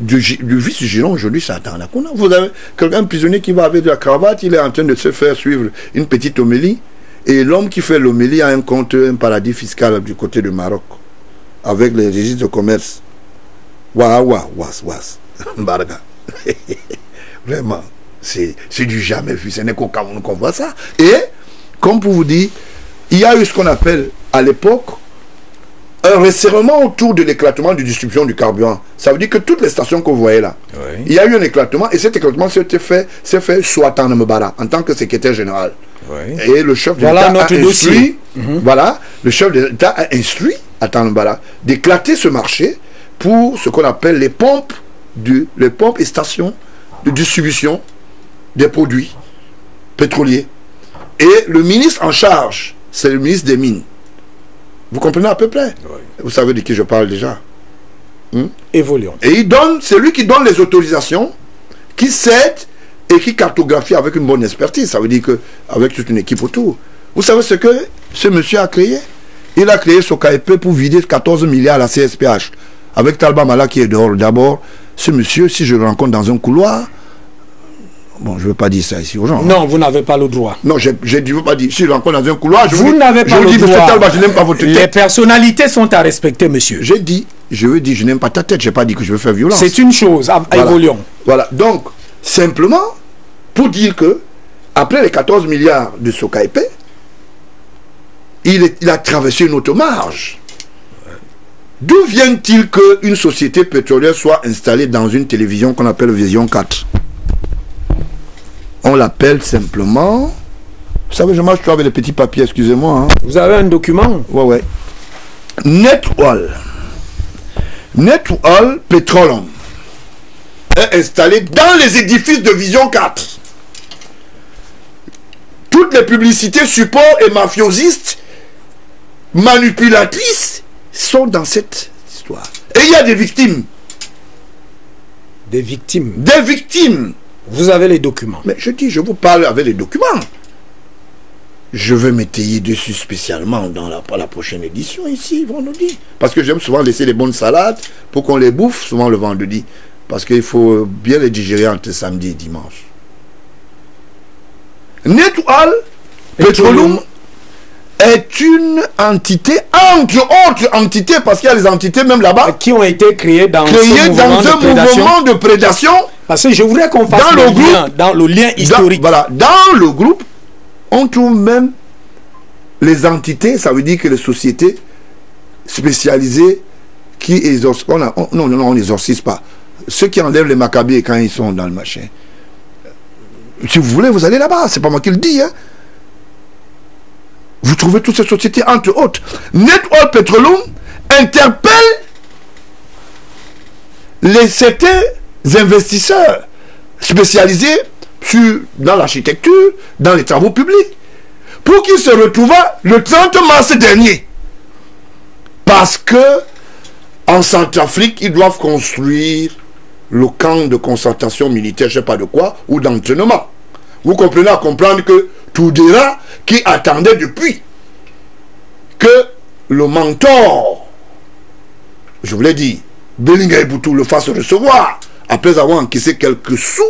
du giron aujourd'hui, c'est Atanakuna. Vous avez quelqu'un prisonnier qui va avec de la cravate, il est en train de se faire suivre une petite homélie. Et l'homme qui fait l'homélie a un compte, un paradis fiscal du côté du Maroc, avec les registres de commerce. Barga. Vraiment, c'est du jamais vu. Ce n'est qu'au Cameroun qu'on voit ça. Et, comme pour vous dire, il y a eu ce qu'on appelle, à l'époque, un resserrement autour de l'éclatement de distribution du carburant. Ça veut dire que toutes les stations que vous voyez là, oui, il y a eu un éclatement, et cet éclatement s'est fait sous Atan Mbara, en tant que secrétaire général. Oui. Et le chef de l'État a instruit, le chef de l'État a instruit Atan Mbara d'éclater ce marché pour ce qu'on appelle les pompes et stations de distribution des produits pétroliers. Et le ministre en charge, c'est le ministre des Mines. Vous comprenez à peu près? Oui. Vous savez de qui je parle déjà. Évoluons. Et c'est lui qui donne les autorisations, qui cède et qui cartographie avec une bonne expertise. Ça veut dire qu'avec toute une équipe autour. Vous savez ce que ce monsieur a créé? Il a créé son KEP pour vider 14 milliards à la CSPH. Avec Talba Mala qui est dehors. D'abord, ce monsieur, si je le rencontre dans un couloir, bon, je ne veux pas dire ça ici aux gens. Non, vous n'avez pas le droit. Non, je ne veux pas dire. Si je rencontre dans un couloir, vous n'avez pas le droit. Monsieur Talba, je n'aime pas votre tête. Les personnalités sont à respecter, monsieur. Je veux dire, je n'aime pas ta tête. Je n'ai pas dit que je veux faire violence. C'est une chose. Évoluons. Voilà. Donc, simplement, pour dire que, après les 14 milliards de Sokaipé, il a traversé une autre marge. D'où vient-il qu'une société pétrolière soit installée dans une télévision qu'on appelle Vision 4? On l'appelle simplement... Vous savez, je marche avec les petits papiers, excusez-moi. Hein. Vous avez un document? Ouais. Netwall Petroleum est installé dans les édifices de Vision 4. Toutes les publicités, supports et mafiosistes, manipulatrices, sont dans cette histoire. Et il y a des victimes. Des victimes? Des victimes. Vous avez les documents? Mais je vous parle avec les documents. je vais m'étayer dessus spécialement dans la prochaine édition ici, vendredi. Parce que j'aime souvent laisser les bonnes salades pour qu'on les bouffe souvent le vendredi. Parce qu'il faut bien les digérer entre samedi et dimanche. Netwall Petroleum est une entité, entre autres entités, parce qu'il y a des entités même là-bas, qui ont été créées dans, un mouvement de prédation. Parce que je voudrais qu'on fasse dans le lien historique. Dans le groupe, on trouve même les entités, ça veut dire que les sociétés spécialisées qui exorcisent. On n'exorcise pas. Ceux qui enlèvent les macabées quand ils sont dans le machin. Si vous voulez, vous allez là-bas. C'est pas moi qui le dis. Hein. Vous trouvez toutes ces sociétés, entre autres. Netwall Petroleum interpelle certains investisseurs spécialisés dans l'architecture, dans les travaux publics, pour qu'ils se retrouvent le 30 mars dernier. Parce que en Centrafrique, ils doivent construire le camp de concentration militaire, je ne sais pas de quoi, ou d'entraînement. Vous comprenez à comprendre que Toudera, qui attendait depuis que le mentor, je vous l'ai dit, Belinga Eboutou le fasse recevoir, après avoir encaissé quelques sous.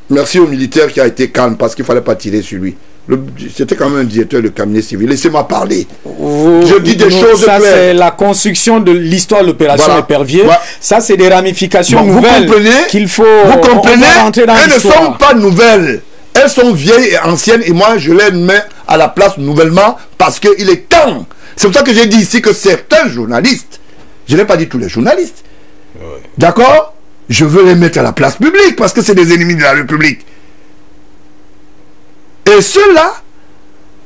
Merci au militaire qui a été calme parce qu'il ne fallait pas tirer sur lui. C'était quand même un directeur de cabinet civil. Laissez-moi parler. Je dis des choses claires. Ça, c'est claires. la construction de l'histoire de l'opération Épervier. Voilà. Ça, c'est des ramifications nouvelles qu'il faut... Vous comprenez, elles ne sont pas nouvelles. Elles sont vieilles et anciennes et moi, je les mets à la place nouvellement parce qu'il est temps. C'est pour ça que j'ai dit ici que certains journalistes, je n'ai pas dit tous les journalistes, d'accord, je veux les mettre à la place publique parce que c'est des ennemis de la République. Et ceux-là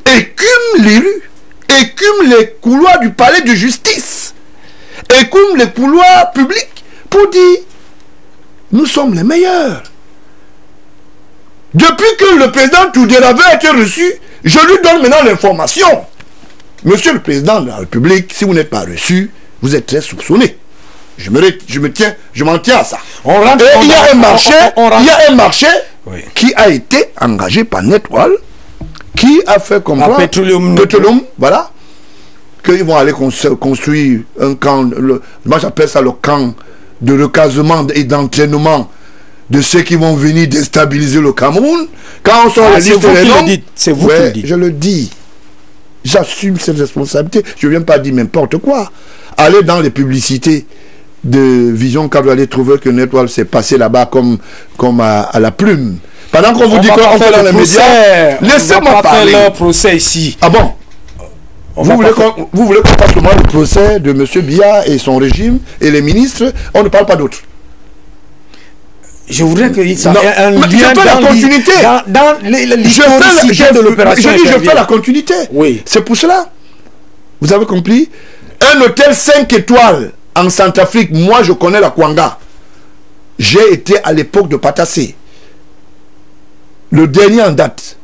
écument les rues, écument les couloirs du palais de justice, écument les couloirs publics pour dire nous sommes les meilleurs. Depuis que le président Toudera avait été reçu, je lui donne maintenant l'information. Monsieur le président de la République, si vous n'êtes pas reçu, vous êtes très soupçonné. Je m'en tiens à ça. Il y a un marché qui a été engagé par Netwall, qui a fait comprendre Petroleum, voilà, qu'ils vont aller construire un camp, moi j'appelle ça le camp de recasement et d'entraînement de ceux qui vont venir déstabiliser le Cameroun. Quand on sort les listes des noms, c'est vous qui le dites. Je le dis. J'assume cette responsabilité. Je ne viens pas dire n'importe quoi. Allez dans les publicités de Vision Cap, vous allez trouver que Netwall s'est passé là-bas comme à la plume. Pendant qu'on vous dit qu'on fait dans les médias, laissez-moi parler. Leur procès ici. Ah bon? Vous voulez qu'on fasse le procès de M. Biya et son régime et les ministres? On ne parle pas d'autres. Je voudrais que ça ait un lien dans l'historicité de l'opération. Je fais la continuité. Oui. C'est pour cela. Vous avez compris? Un hôtel 5 étoiles en Centrafrique, moi je connais la Kwanga. J'ai été à l'époque de Patassé. Le dernier en date.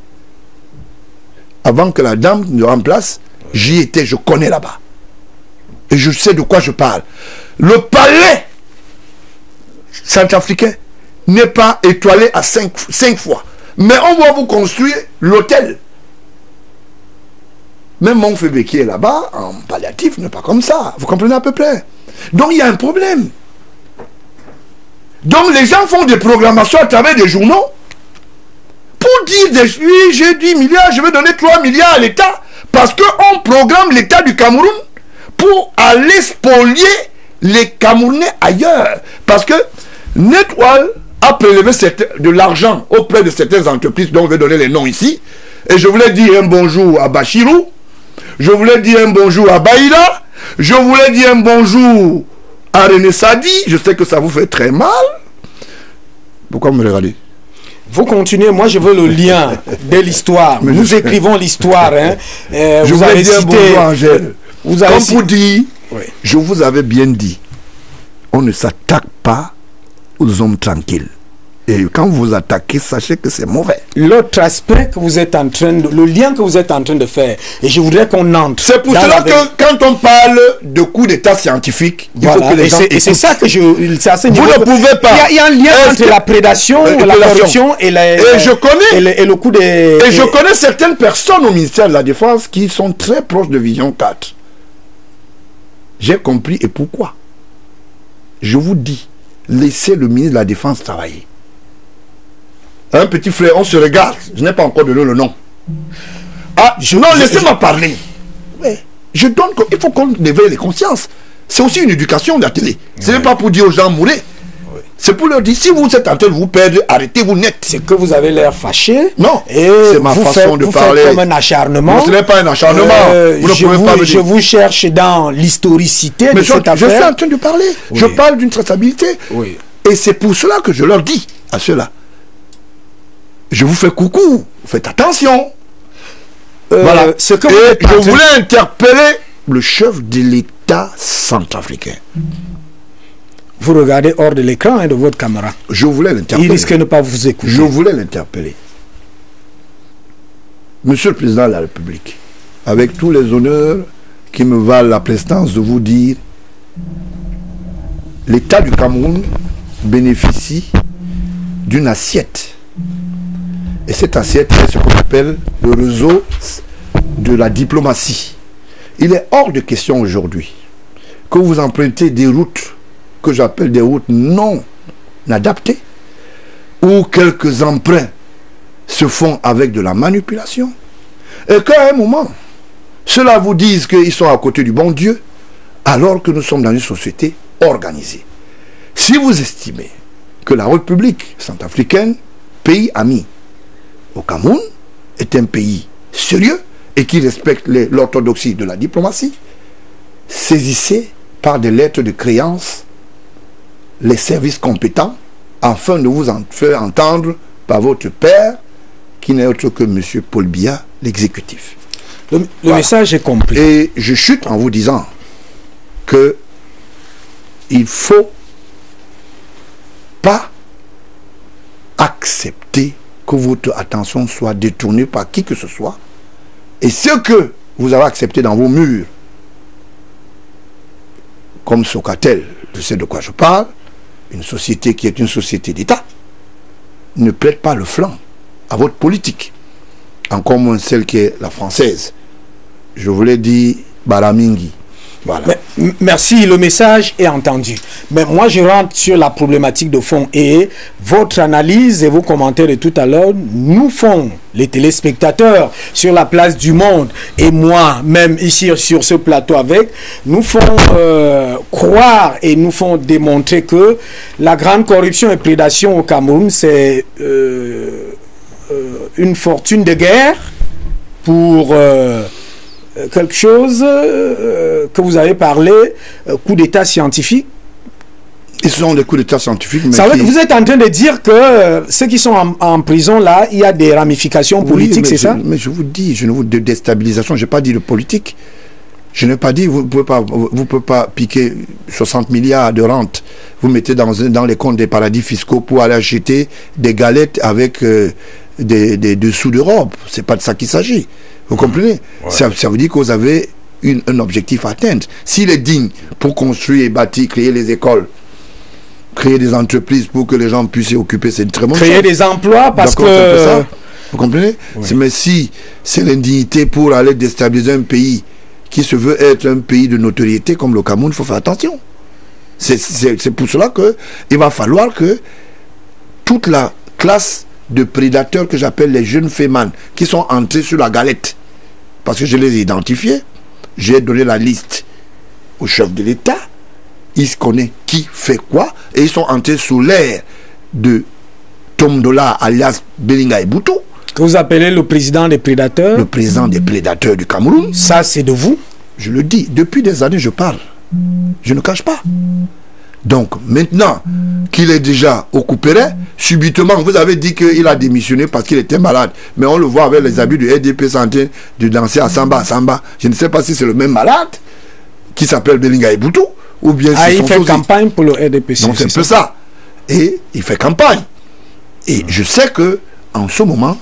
Avant que la dame ne remplace, j'y étais, je connais là-bas. Et je sais de quoi je parle. Le palais centrafricain n'est pas étoilé à 5 fois. Mais on va vous construire l'hôtel. Même mon Fébé qui est là-bas, en palliatif, n'est pas comme ça. Vous comprenez à peu près? Donc il y a un problème. Donc les gens font des programmations à travers des journaux pour dire, oui, j'ai 10 milliards, je vais donner 3 milliards à l'État. Parce qu'on programme l'État du Cameroun pour aller spolier les Camerounais ailleurs. Parce que Netwall a prélevé de l'argent auprès de certaines entreprises dont on veut donner les noms ici. Et je voulais dire un bonjour à Bachirou. Je voulais dire un bonjour à Baïla. Je voulais dire un bonjour à René Sadi. Je sais que ça vous fait très mal. Pourquoi vous me regardez? Vous continuez, moi je veux le lien de l'histoire. Nous écrivons l'histoire. Hein. Je vous avez dire cité, bonjour Angèle. Comme vous dit, oui. Je vous avais bien dit, on ne s'attaque pas aux hommes tranquilles. Et quand vous attaquez, sachez que c'est mauvais. L'autre aspect que vous êtes en train de... Le lien que vous êtes en train de faire, et je voudrais qu'on entre... C'est pour cela que quand on parle de coup d'état scientifique, il faut que les gens... Et c'est ça que je... C'est vous ne pouvez pas... Il y a un lien entre la prédation, la corruption et le coup des... Et je connais certaines personnes au ministère de la Défense qui sont très proches de Vision 4. J'ai compris et pourquoi. Je vous dis, laissez le ministre de la Défense travailler. Un petit frère, on se regarde. Je n'ai pas encore donné le nom. Ah, non, laissez-moi parler. Ouais. Je donne... Il faut qu'on éveille les consciences. C'est aussi une éducation de la télé. Ce n'est pas pour dire aux gens mourez. C'est pour leur dire, si vous êtes en train de vous perdre, arrêtez-vous net. C'est que vous avez l'air fâché. Non, c'est ma façon de parler. Vous faites comme un acharnement. Ce n'est pas un acharnement. Je vous cherche dans l'historicité de cette affaire. Je suis en train de parler. Oui. Je parle d'une traçabilité. Oui. Et c'est pour cela que je leur dis à ceux-là. Je vous fais coucou. Faites attention. Voilà. Je voulais interpeller le chef de l'État centrafricain. Vous regardez hors de l'écran de votre caméra. Je voulais l'interpeller. Il risque de ne pas vous écouter. Je voulais l'interpeller. Monsieur le Président de la République, avec tous les honneurs qui me valent la prestance de vous dire, l'État du Cameroun bénéficie d'une assiette. Et cette assiette est ce qu'on appelle le réseau de la diplomatie. Il est hors de question aujourd'hui que vous empruntez des routes que j'appelle des routes non adaptées, où quelques emprunts se font avec de la manipulation, et qu'à un moment, ceux-là vous disent qu'ils sont à côté du bon Dieu, alors que nous sommes dans une société organisée. Si vous estimez que la République centrafricaine, pays ami au Cameroun, est un pays sérieux et qui respecte l'orthodoxie de la diplomatie, saisissez par des lettres de créance les services compétents afin de vous en faire entendre par votre père qui n'est autre que M. Paul Biya, l'exécutif. Le message est compris. Et je chute en vous disant que il faut pas accepter que votre attention soit détournée par qui que ce soit. Et ce que vous avez accepté dans vos murs, comme Socatel, je sais de quoi je parle, une société qui est une société d'État, ne prête pas le flanc à votre politique, encore moins celle qui est la française. Je voulais dire Baramingi. Voilà. Merci, le message est entendu. Mais moi, je rentre sur la problématique de fond. Et votre analyse et vos commentaires de tout à l'heure nous font, les téléspectateurs sur la place du monde, et moi, même ici sur ce plateau avec, nous font croire et nous font démontrer que la grande corruption et prédation au Cameroun, c'est une fortune de guerre pour... quelque chose que vous avez parlé, coup d'état scientifique. Ils sont des coups d'état scientifiques. Mais ça veut que vous êtes en train de dire que ceux qui sont en prison là, il y a des ramifications politiques, c'est ça? Mais je vous dis, je ne vous de déstabilisation, je n'ai pas dit de politique. Je n'ai pas dit, vous ne pouvez pas piquer 60 milliards de rentes, vous mettez dans les comptes des paradis fiscaux pour aller acheter des galettes avec des dessous de robe. C'est pas de ça qu'il s'agit. Vous comprenez? Ouais. Ça veut dire que vous avez un objectif à atteindre. S'il est digne pour construire et bâtir, créer les écoles, créer des entreprises pour que les gens puissent s'y occuper, c'est une très bonne chose. Créer des emplois parce que... Ça. Vous comprenez? Oui. Mais si c'est l'indignité pour aller déstabiliser un pays qui se veut être un pays de notoriété comme le Cameroun, il faut faire attention. C'est pour cela qu'il va falloir que toute la classe de prédateurs que j'appelle les jeunes fémans qui sont entrés sur la galette, parce que je les ai identifiés, j'ai donné la liste au chef de l'État, il connaît qui fait quoi, et ils sont entrés sous l'ère de Tom Dola alias Belinga Eboutou, que vous appelez le président des prédateurs. Le président des prédateurs du Cameroun. Ça c'est de vous? Je le dis, depuis des années je parle, je ne cache pas. Donc, maintenant qu'il est déjà au couperet, subitement, vous avez dit qu'il a démissionné parce qu'il était malade. Mais on le voit avec les habits du RDP santé de danser à Samba. Je ne sais pas si c'est le même malade qui s'appelle Belinga Eboutou ou bien il fait campagne pour le RDP. Donc, c'est un peu ça. Et il fait campagne. Et je sais que en ce moment,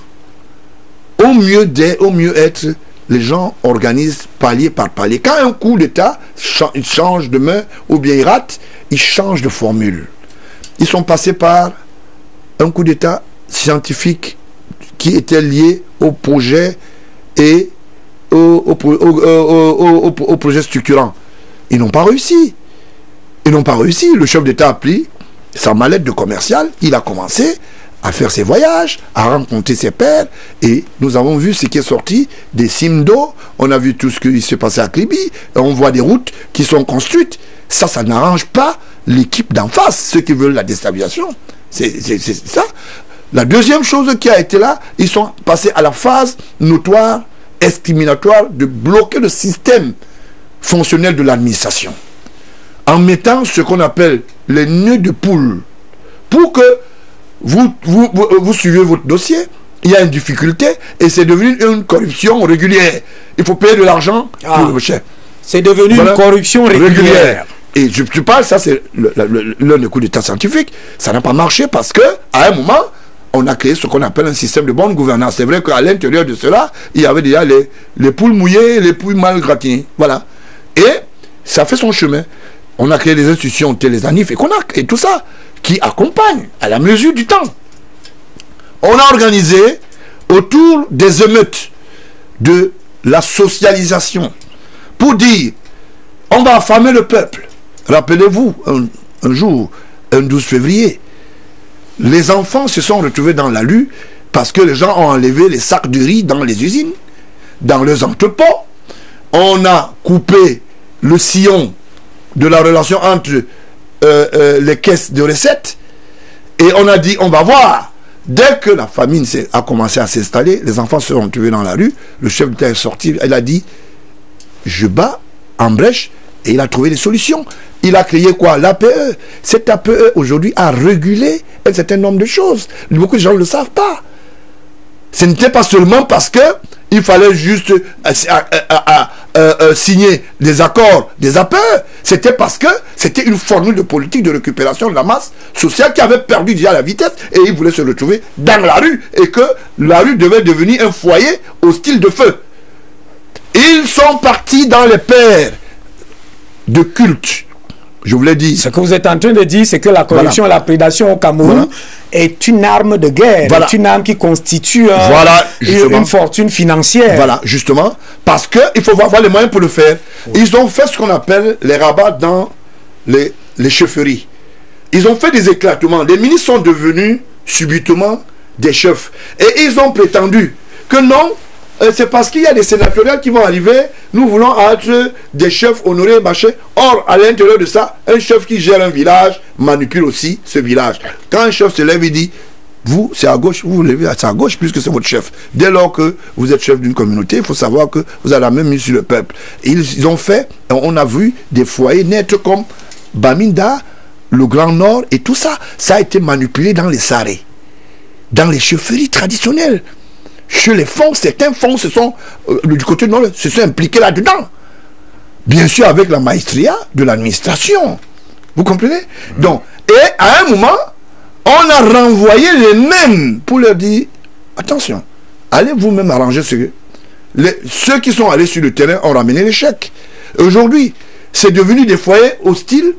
au mieux être, les gens organisent palier par palier. Quand un coup d'État change de main ou bien il rate, ils changent de formule. Ils sont passés par un coup d'État scientifique qui était lié au projet et au projet structurant. Ils n'ont pas réussi. Ils n'ont pas réussi. Le chef d'État a pris sa mallette de commercial. Il a commencé à faire ses voyages, à rencontrer ses pairs. Et nous avons vu ce qui est sorti des cimes d'eau. On a vu tout ce qui s'est passé à Kribi. On voit des routes qui sont construites. Ça n'arrange pas l'équipe d'en face, ceux qui veulent la déstabilisation. C'est ça. La deuxième chose qui a été là, ils sont passés à la phase notoire, discriminatoire, de bloquer le système fonctionnel de l'administration. En mettant ce qu'on appelle les nœuds de poule. Pour que vous suivez votre dossier, il y a une difficulté et c'est devenu une corruption régulière. Il faut payer de l'argent pour le chef. C'est devenu une corruption régulière. Et je parle, ça c'est l'un des coups d'État scientifique. Ça n'a pas marché parce que à un moment, on a créé ce qu'on appelle un système de bonne gouvernance. C'est vrai qu'à l'intérieur de cela, il y avait déjà les poules mouillées, les poules mal gratinées. Voilà. Et ça fait son chemin. On a créé les institutions telles les ANIF et tout ça, qui accompagnent à la mesure du temps. On a organisé autour des émeutes de la socialisation pour dire on va affamer le peuple. Rappelez-vous, un jour, un 12 février, les enfants se sont retrouvés dans la rue parce que les gens ont enlevé les sacs de riz dans les usines, dans les entrepôts. On a coupé le sillon de la relation entre les caisses de recettes et on a dit on va voir. Dès que la famine a commencé à s'installer, les enfants se sont retrouvés dans la rue, le chef d'État est sorti, il a dit je bats en brèche et il a trouvé des solutions. Il a créé quoi? L'APE. Cette APE aujourd'hui a régulé un certain nombre de choses. Beaucoup de gens ne le savent pas. Ce n'était pas seulement parce que il fallait juste signer des accords des APE. C'était parce que c'était une formule de politique de récupération de la masse sociale qui avait perdu déjà la vitesse et ils voulaient se retrouver dans la rue et que la rue devait devenir un foyer hostile de feu. Ils sont partis dans les paires de culte. Je vous l'ai dit. Ce que vous êtes en train de dire, c'est que la corruption et la prédation au Cameroun est une arme de guerre, est une arme qui constitue une fortune financière. Voilà, justement, parce qu'il faut avoir les moyens pour le faire. Ils ont fait ce qu'on appelle les rabats dans les chefferies. Ils ont fait des éclatements. Les ministres sont devenus subitement des chefs. Et ils ont prétendu que non, c'est parce qu'il y a des sénatoriales qui vont arriver, nous voulons être des chefs honorés, machin. Or, à l'intérieur de ça, un chef qui gère un village manipule aussi ce village. Quand un chef se lève, il dit, vous, c'est à gauche, vous vous levez à gauche puisque c'est votre chef. Dès lors que vous êtes chef d'une communauté, il faut savoir que vous avez la même mise sur le peuple. Et ils ont fait, on a vu des foyers naître comme Baminda, le Grand Nord et tout ça. Ça a été manipulé dans les sarés, dans les chefferies traditionnelles. Chez les fonds, certains fonds se sont, du côté nord, se sont impliqués là-dedans. Bien sûr, avec la maestria de l'administration. Vous comprenez? Donc, et à un moment, on a renvoyé les mêmes pour leur dire, attention, allez vous-même arranger ce que... Ceux qui sont allés sur le terrain ont ramené l'échec. Aujourd'hui, c'est devenu des foyers hostiles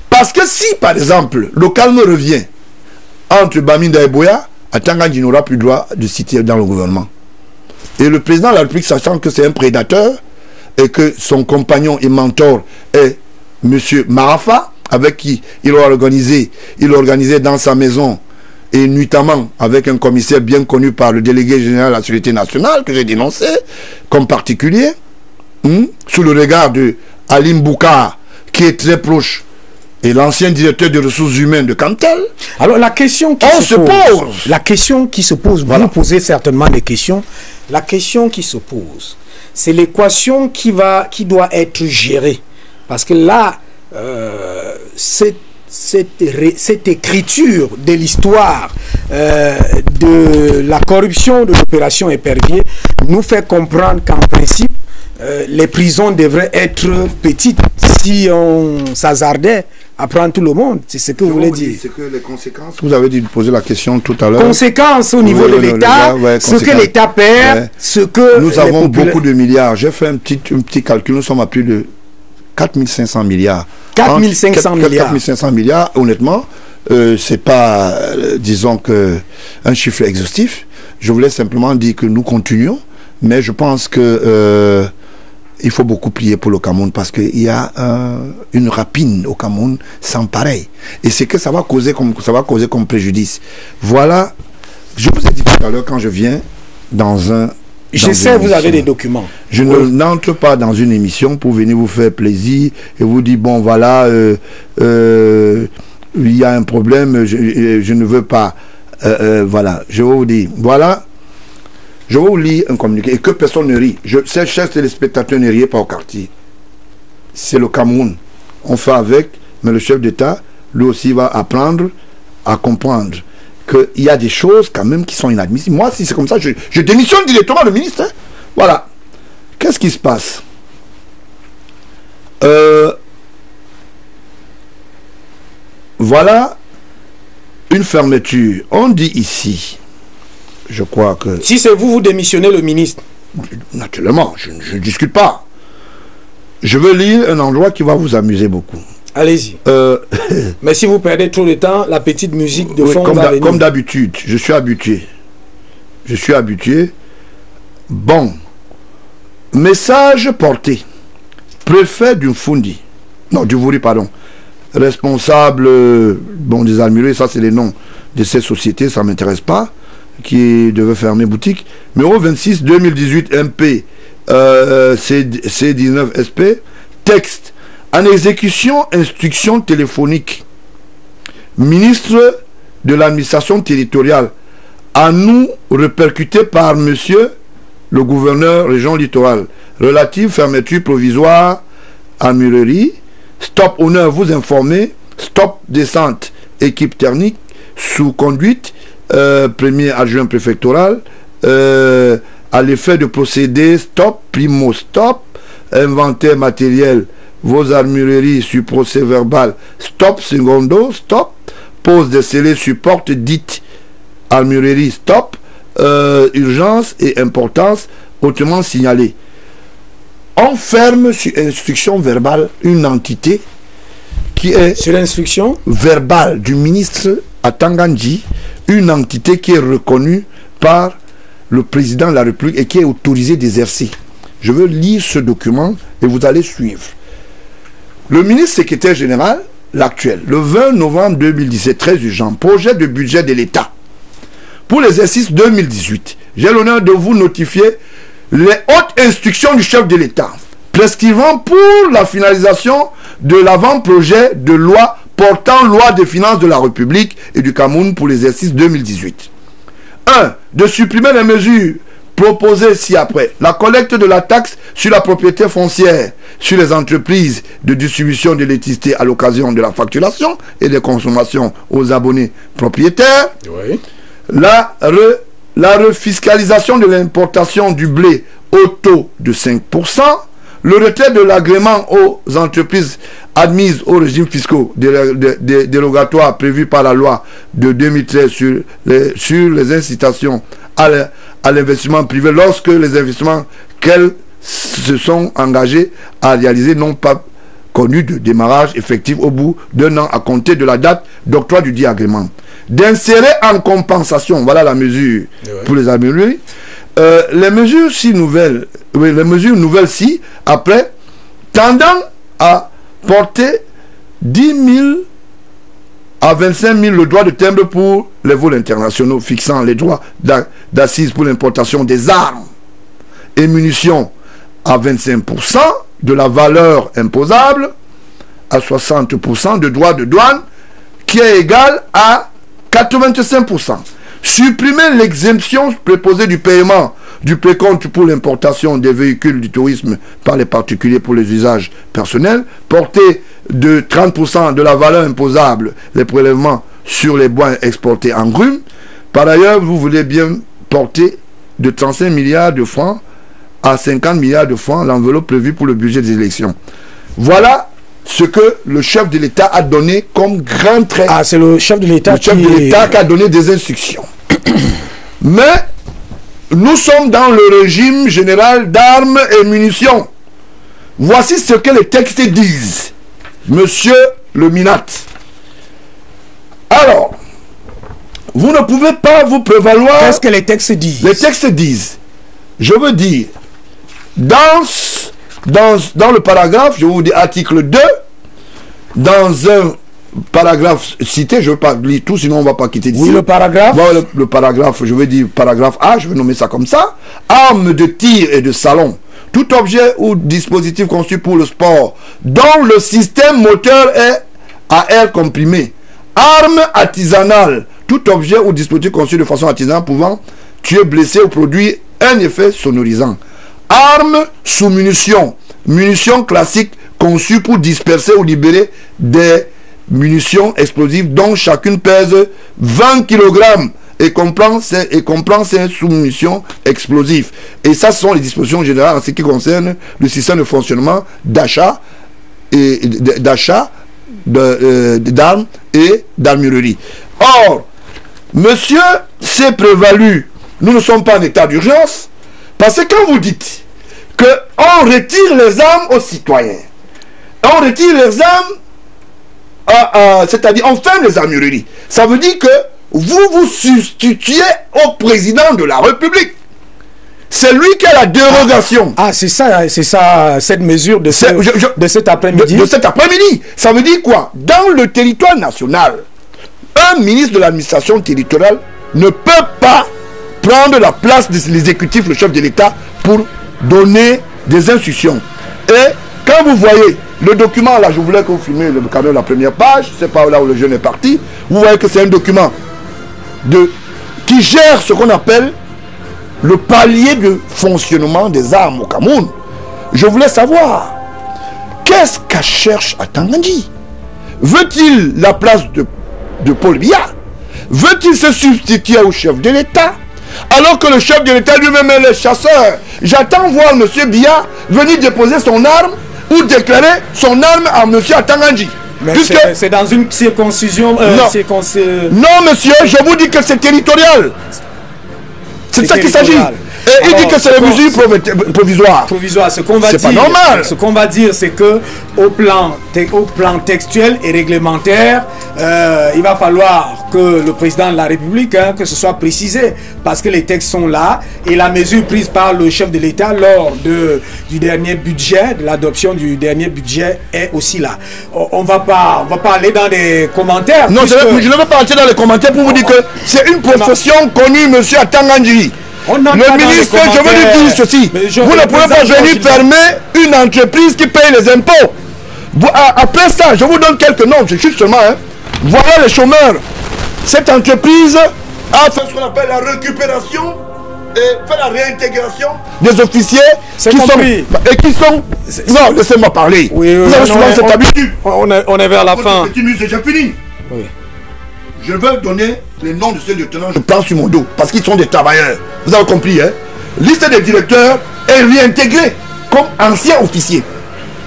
parce que si, par exemple, le calme revient entre Baminda et Boya, Atangani n'aura plus droit de citer dans le gouvernement. Et le président de la République, sachant que c'est un prédateur et que son compagnon et mentor est M. Marafa, avec qui il a organisé dans sa maison et nuitamment avec un commissaire bien connu par le délégué général de la Sécurité nationale, que j'ai dénoncé comme particulier, sous le regard de Alim Boukar, qui est très proche, et l'ancien directeur des ressources humaines de Cantel. Alors la question qui se pose, la question qui se pose, vous nous posez certainement des questions. La question qui se pose, c'est l'équation qui doit être gérée. Parce que là, cette écriture de l'histoire de la corruption de l'opération Épervier nous fait comprendre qu'en principe, les prisons devraient être petites si on s'hasardait à prendre tout le monde. C'est ce que vous voulez dire. C'est que les conséquences, vous avez dit de poser la question tout à l'heure. Conséquences au niveau de l'État, ce que l'État perd, ce que... Nous avons beaucoup de milliards. J'ai fait un petit calcul, nous sommes à plus de 4500 milliards. 4500 milliards. 4500 milliards, honnêtement, c'est pas, disons que, un chiffre exhaustif. Je voulais simplement dire que nous continuons, mais je pense que il faut beaucoup plier pour le Cameroun parce qu'il y a une rapine au Cameroun sans pareil. Et c'est que ça va causer comme préjudice. Voilà, je vous ai dit tout à l'heure quand je viens dans un... Je sais, vous avez des documents. Je n'entre pas dans une émission pour venir vous faire plaisir et vous dire, bon voilà, il y a un problème, je ne veux pas. Voilà, je vais vous dire, voilà, je vais vous lire un communiqué et que personne ne rit. Chers téléspectateurs, ne riez pas au quartier. C'est le Cameroun. On fait avec, mais le chef d'État, lui aussi, va apprendre à comprendre qu'il y a des choses quand même qui sont inadmissibles. Moi, si c'est comme ça, je démissionne directement le ministre. Hein. Voilà. Qu'est-ce qui se passe? Voilà une fermeture. On dit ici, je crois que... Si c'est vous, vous démissionnez le ministre. Naturellement, je ne discute pas. Je veux lire un endroit qui va vous amuser beaucoup. Allez-y. Mais si vous perdez trop de temps, la petite musique de fond va venir. Comme d'habitude, je suis habitué. Je suis habitué. Bon. Message porté. Préfet du Fundi. Non, du Vouri, pardon. Responsable, bon, des Almirés, ça c'est les noms de ces sociétés, ça ne m'intéresse pas, qui devaient fermer boutique. Numéro 26 2018 MP C19 SP. Texte. En exécution, instruction téléphonique. Ministre de l'administration territoriale. À nous répercuté par monsieur le gouverneur région littorale. Relative fermeture provisoire à Murerie. Stop honneur vous informer. Stop descente équipe technique sous conduite premier adjoint préfectoral à l'effet de procéder stop primo stop inventaire matériel vos armureries sur procès verbal stop secondo stop pose des scellés sur porte dite armurerie stop urgence et importance hautement signalée. On ferme sur instruction verbale une entité qui est sur l'instruction verbale du ministre à Tangandji, une entité qui est reconnue par le président de la République et qui est autorisée d'exercer. Je veux lire ce document et vous allez suivre. Le ministre secrétaire général, l'actuel, le 20 novembre 2017, très urgent, projet de budget de l'État pour l'exercice 2018. J'ai l'honneur de vous notifier les hautes instructions du chef de l'État prescrivant pour la finalisation de l'avant-projet de loi portant loi des finances de la République et du Cameroun pour l'exercice 2018. 1. De supprimer les mesures proposées ci-après. La collecte de la taxe sur la propriété foncière sur les entreprises de distribution d'électricité à l'occasion de la facturation et des consommations aux abonnés propriétaires. Oui. La refiscalisation de l'importation du blé au taux de 5%, le retrait de l'agrément aux entreprises admises aux régimes fiscaux dérogatoires prévus par la loi de 2013 sur les incitations à l'investissement privé lorsque les investissements qu'elles se sont engagées à réaliser n'ont pas connu de démarrage effectif au bout d'un an à compter de la date d'octroi du dit agrément. D'insérer en compensation, voilà la mesure pour les armureries, les mesures si nouvelles, oui, les mesures nouvelles si, après, tendant à porter 10 000 à 25 000 le droit de timbre pour les vols internationaux, fixant les droits d'assises pour l'importation des armes et munitions à 25% de la valeur imposable, à 60% de droits de douane, qui est égal à 85%. Supprimer l'exemption préposée du paiement du précompte pour l'importation des véhicules du tourisme par les particuliers pour les usages personnels, porter de 30% de la valeur imposable les prélèvements sur les bois exportés en grumes. Par ailleurs, vous voulez bien porter de 35 milliards de francs à 50 milliards de francs l'enveloppe prévue pour le budget des élections. Voilà ce que le chef de l'État a donné comme grand trait. Ah, c'est le chef de l'État qui a donné des instructions. Mais nous sommes dans le régime général d'armes et munitions. Voici ce que les textes disent. Monsieur le Minat. Alors, vous ne pouvez pas vous prévaloir... Qu'est-ce que les textes disent? Les textes disent, je veux dire, dans le paragraphe, je vous dis article 2, dans un paragraphe cité, je ne veux pas lire tout, sinon on ne va pas quitter d'ici. Oui, le paragraphe. Bon, le paragraphe, je veux dire paragraphe A, je vais nommer ça comme ça. Armes de tir et de salon. Tout objet ou dispositif conçu pour le sport dont le système moteur est à air comprimé. Armes artisanales. Tout objet ou dispositif conçu de façon artisanale pouvant tuer, blesser ou produire un effet sonorisant. Armes sous munitions. Munitions classiques conçues pour disperser ou libérer des munitions explosives dont chacune pèse 20 kg et comprend ces sous-munitions explosives. Et ça, ce sont les dispositions générales en ce qui concerne le système de fonctionnement d'achat d'armes et d'armurerie. Or, monsieur s'est prévalu, nous ne sommes pas en état d'urgence, parce que quand vous dites qu'on retire les armes aux citoyens, on retire les armes, c'est-à-dire on ferme les armureries, ça veut dire que vous vous substituez au président de la République. C'est lui qui a la dérogation. Ah, c'est ça, cette mesure de cet après-midi. De cet après-midi. Ça veut dire quoi? Dans le territoire national, un ministre de l'administration territoriale ne peut pas prendre la place de l'exécutif, le chef de l'État, pour donner des instructions. Et quand vous voyez le document, là, je voulais que vous filmiez le caméra de la première page, c'est pas là où le jeune est parti, vous voyez que c'est un document qui gère ce qu'on appelle le palier de fonctionnement des armes au Cameroun. Je voulais savoir, qu'est-ce qu'elle cherche à Tangandji? Veut-il la place de Paul Biya? Veut-il se substituer au chef de l'État? Alors que le chef de l'État lui-même est le chasseur. J'attends voir M. Biya venir déposer son arme ou déclarer son arme à M. Tangandji. Mais c'est dans une circoncision... Non, monsieur, je vous dis que c'est territorial. C'est de ça qu'il s'agit. Et il dit que c'est les mesures provisoires. Ce qu'on va dire, pas normal. Ce qu'on va dire, c'est que au plan textuel et réglementaire, il va falloir que le président de la République, que ce soit précisé, parce que les textes sont là et la mesure prise par le chef de l'État lors du dernier budget, de l'adoption du dernier budget est aussi là. On va pas aller dans des commentaires. Non, je ne veux pas entrer dans les commentaires pour vous dire que c'est une profession connue, monsieur Tangandji. Le ministre, je veux lui dire ceci. Vous ne pouvez pas venir fermer une entreprise qui paye les impôts. Après ça, je vous donne quelques noms, je chute seulement. Voilà les chômeurs. Cette entreprise a fait ce qu'on appelle la récupération et fait la réintégration des officiers qui sont... Non, laissez-moi parler. Oui, vous avez souvent cette habitude. On est vers la fin. J'ai fini. Oui. Je veux donner les noms de ces lieutenants, je prends sur mon dos, parce qu'ils sont des travailleurs. Vous avez compris, hein? Liste des directeurs est réintégrée comme ancien officier.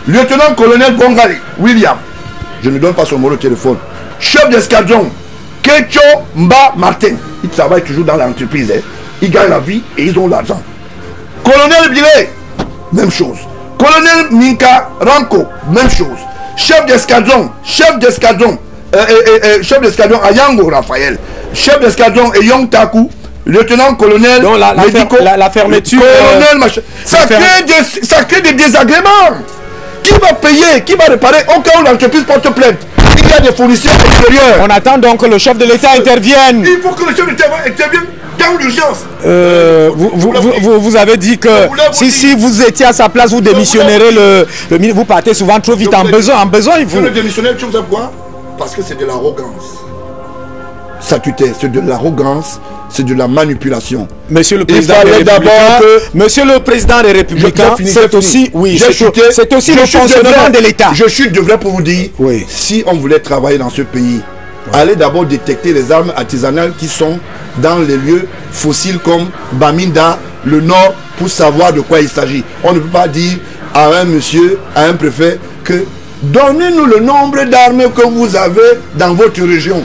Lieutenant-colonel Bongali, William. Je ne donne pas son numéro de téléphone. Chef d'escadron, Kecho Mba Martin. Il travaille toujours dans l'entreprise, hein? Ils gagnent la vie et ils ont l'argent. Colonel Bilé, même chose. Colonel Minka Ranko, même chose. Chef d'escadron Ayango Raphaël, chef d'escadron Eyong Taku, lieutenant-colonel, la fermeture, colonel, ça crée des désagréments. Qui va payer, qui va réparer au cas où l'entreprise porte plainte? Il y a des fournisseurs extérieurs. On attend donc que le chef de l'État intervienne. Il faut que le chef de l'État intervienne dans l'urgence. Vous avez dit que si vous étiez à sa place, vous démissionnerez vous partez souvent trop vite en besoin. Je le démissionnaire, tu sais pourquoi? Parce que c'est de l'arrogance statutaire, c'est de l'arrogance, c'est de la manipulation. Monsieur le président des Républicains, Monsieur le président des Républicains, c'est aussi, c'est aussi le fonctionnement de l'État. Je suis de vrai pour vous dire, si on voulait travailler dans ce pays, allez d'abord détecter les armes artisanales qui sont dans les lieux fossiles comme Baminda, le Nord, pour savoir de quoi il s'agit. On ne peut pas dire à un monsieur, à un préfet, que donnez-nous le nombre d'armes que vous avez dans votre région.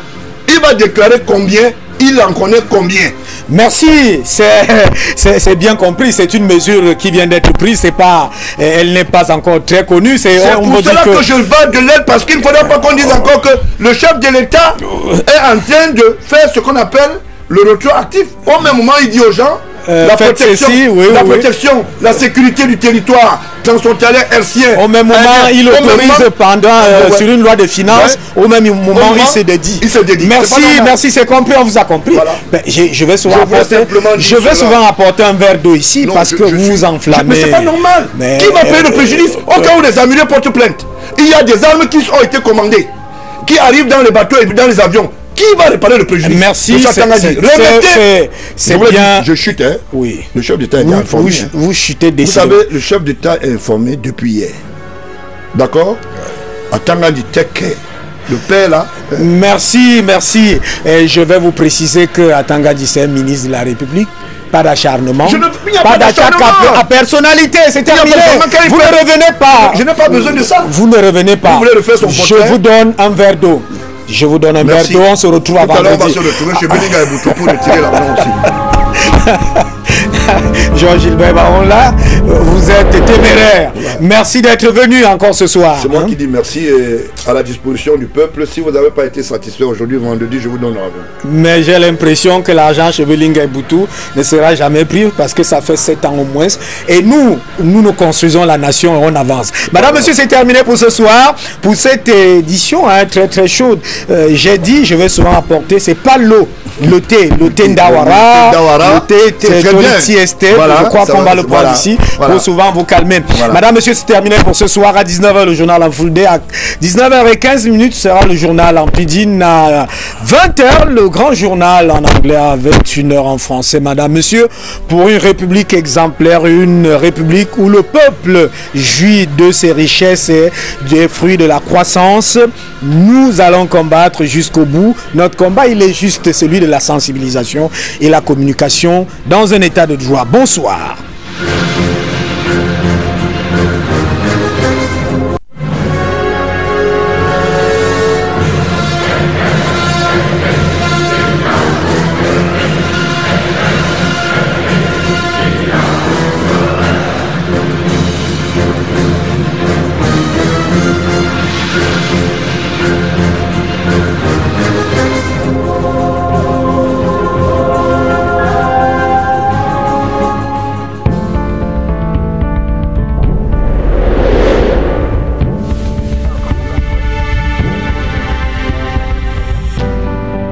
Il va déclarer combien, il en connaît combien. Merci, c'est bien compris, c'est une mesure qui vient d'être prise, c'est pas, elle n'est pas encore très connue. C'est pour cela que je bats de l'aide, parce qu'il ne faudra pas qu'on dise encore que le chef de l'État est en train de faire ce qu'on appelle le retour actif. Au même moment, il dit aux gens, la protection, la sécurité du territoire transfrontalier hertzien. Au même moment, il autorise sur une loi de finances. Au même moment, il se dédie. Merci, c'est compris, on vous a compris. Voilà. Ben, je vais souvent apporter un verre d'eau ici parce que vous vous enflammez. Mais c'est pas normal. Qui va payer le préjudice au cas où les Américains portent plainte? Il y a des armes qui ont été commandées, qui arrivent dans les bateaux et dans les avions. Qui va réparer le préjudice? Merci, c'est bien. Je chute, hein? Oui. Le chef d'État est informé. Vous chutez des. Vous savez, le chef d'État est informé depuis hier. D'accord? À Tangadi Teke, le père là. Merci. Et je vais vous préciser que Tangadi, c'est un ministre de la République. Pas d'acharnement, pas d'attaque à personnalité, c'est terminé. Vous ne revenez pas. Je n'ai pas besoin de ça. Vous ne revenez pas. Vous voulez refaire son portrait? Je vous donne un verre d'eau. Je vous donne un verre d'eau, on se retrouve avant. Tout à l'heure, on va se retrouver chez Belinga et Boutou pour retirer l'argent aussi. Jean-Gilbert Baron là, vous êtes téméraire. Merci d'être venu encore ce soir. C'est moi qui dis merci et à la disposition du peuple. Si vous n'avez pas été satisfait aujourd'hui, vendredi, je vous donne l'argent. Mais j'ai l'impression que l'argent chez Belinga et Boutou ne sera jamais pris parce que ça fait 7 ans au moins. Et nous construisons la nation et on avance. Madame, monsieur, c'est terminé pour ce soir. Pour cette édition très très chaude, j'ai dit, je vais souvent apporter, c'est pas l'eau, le thé Ndawara, le thé Toliti. Voilà, je crois qu'on va le prendre ici pour souvent vous calmer. Madame, monsieur, c'est terminé pour ce soir. À 19h, le journal en full day. À 19h15 sera le journal en pidgin. À 20h, le grand journal en anglais. À 21h en français. Madame, monsieur, pour une république exemplaire, une république où le peuple jouit de ses richesses et des fruits de la croissance, nous allons combattre jusqu'au bout. Notre combat, il est juste celui de la sensibilisation et la communication dans un état de joie. Bonsoir.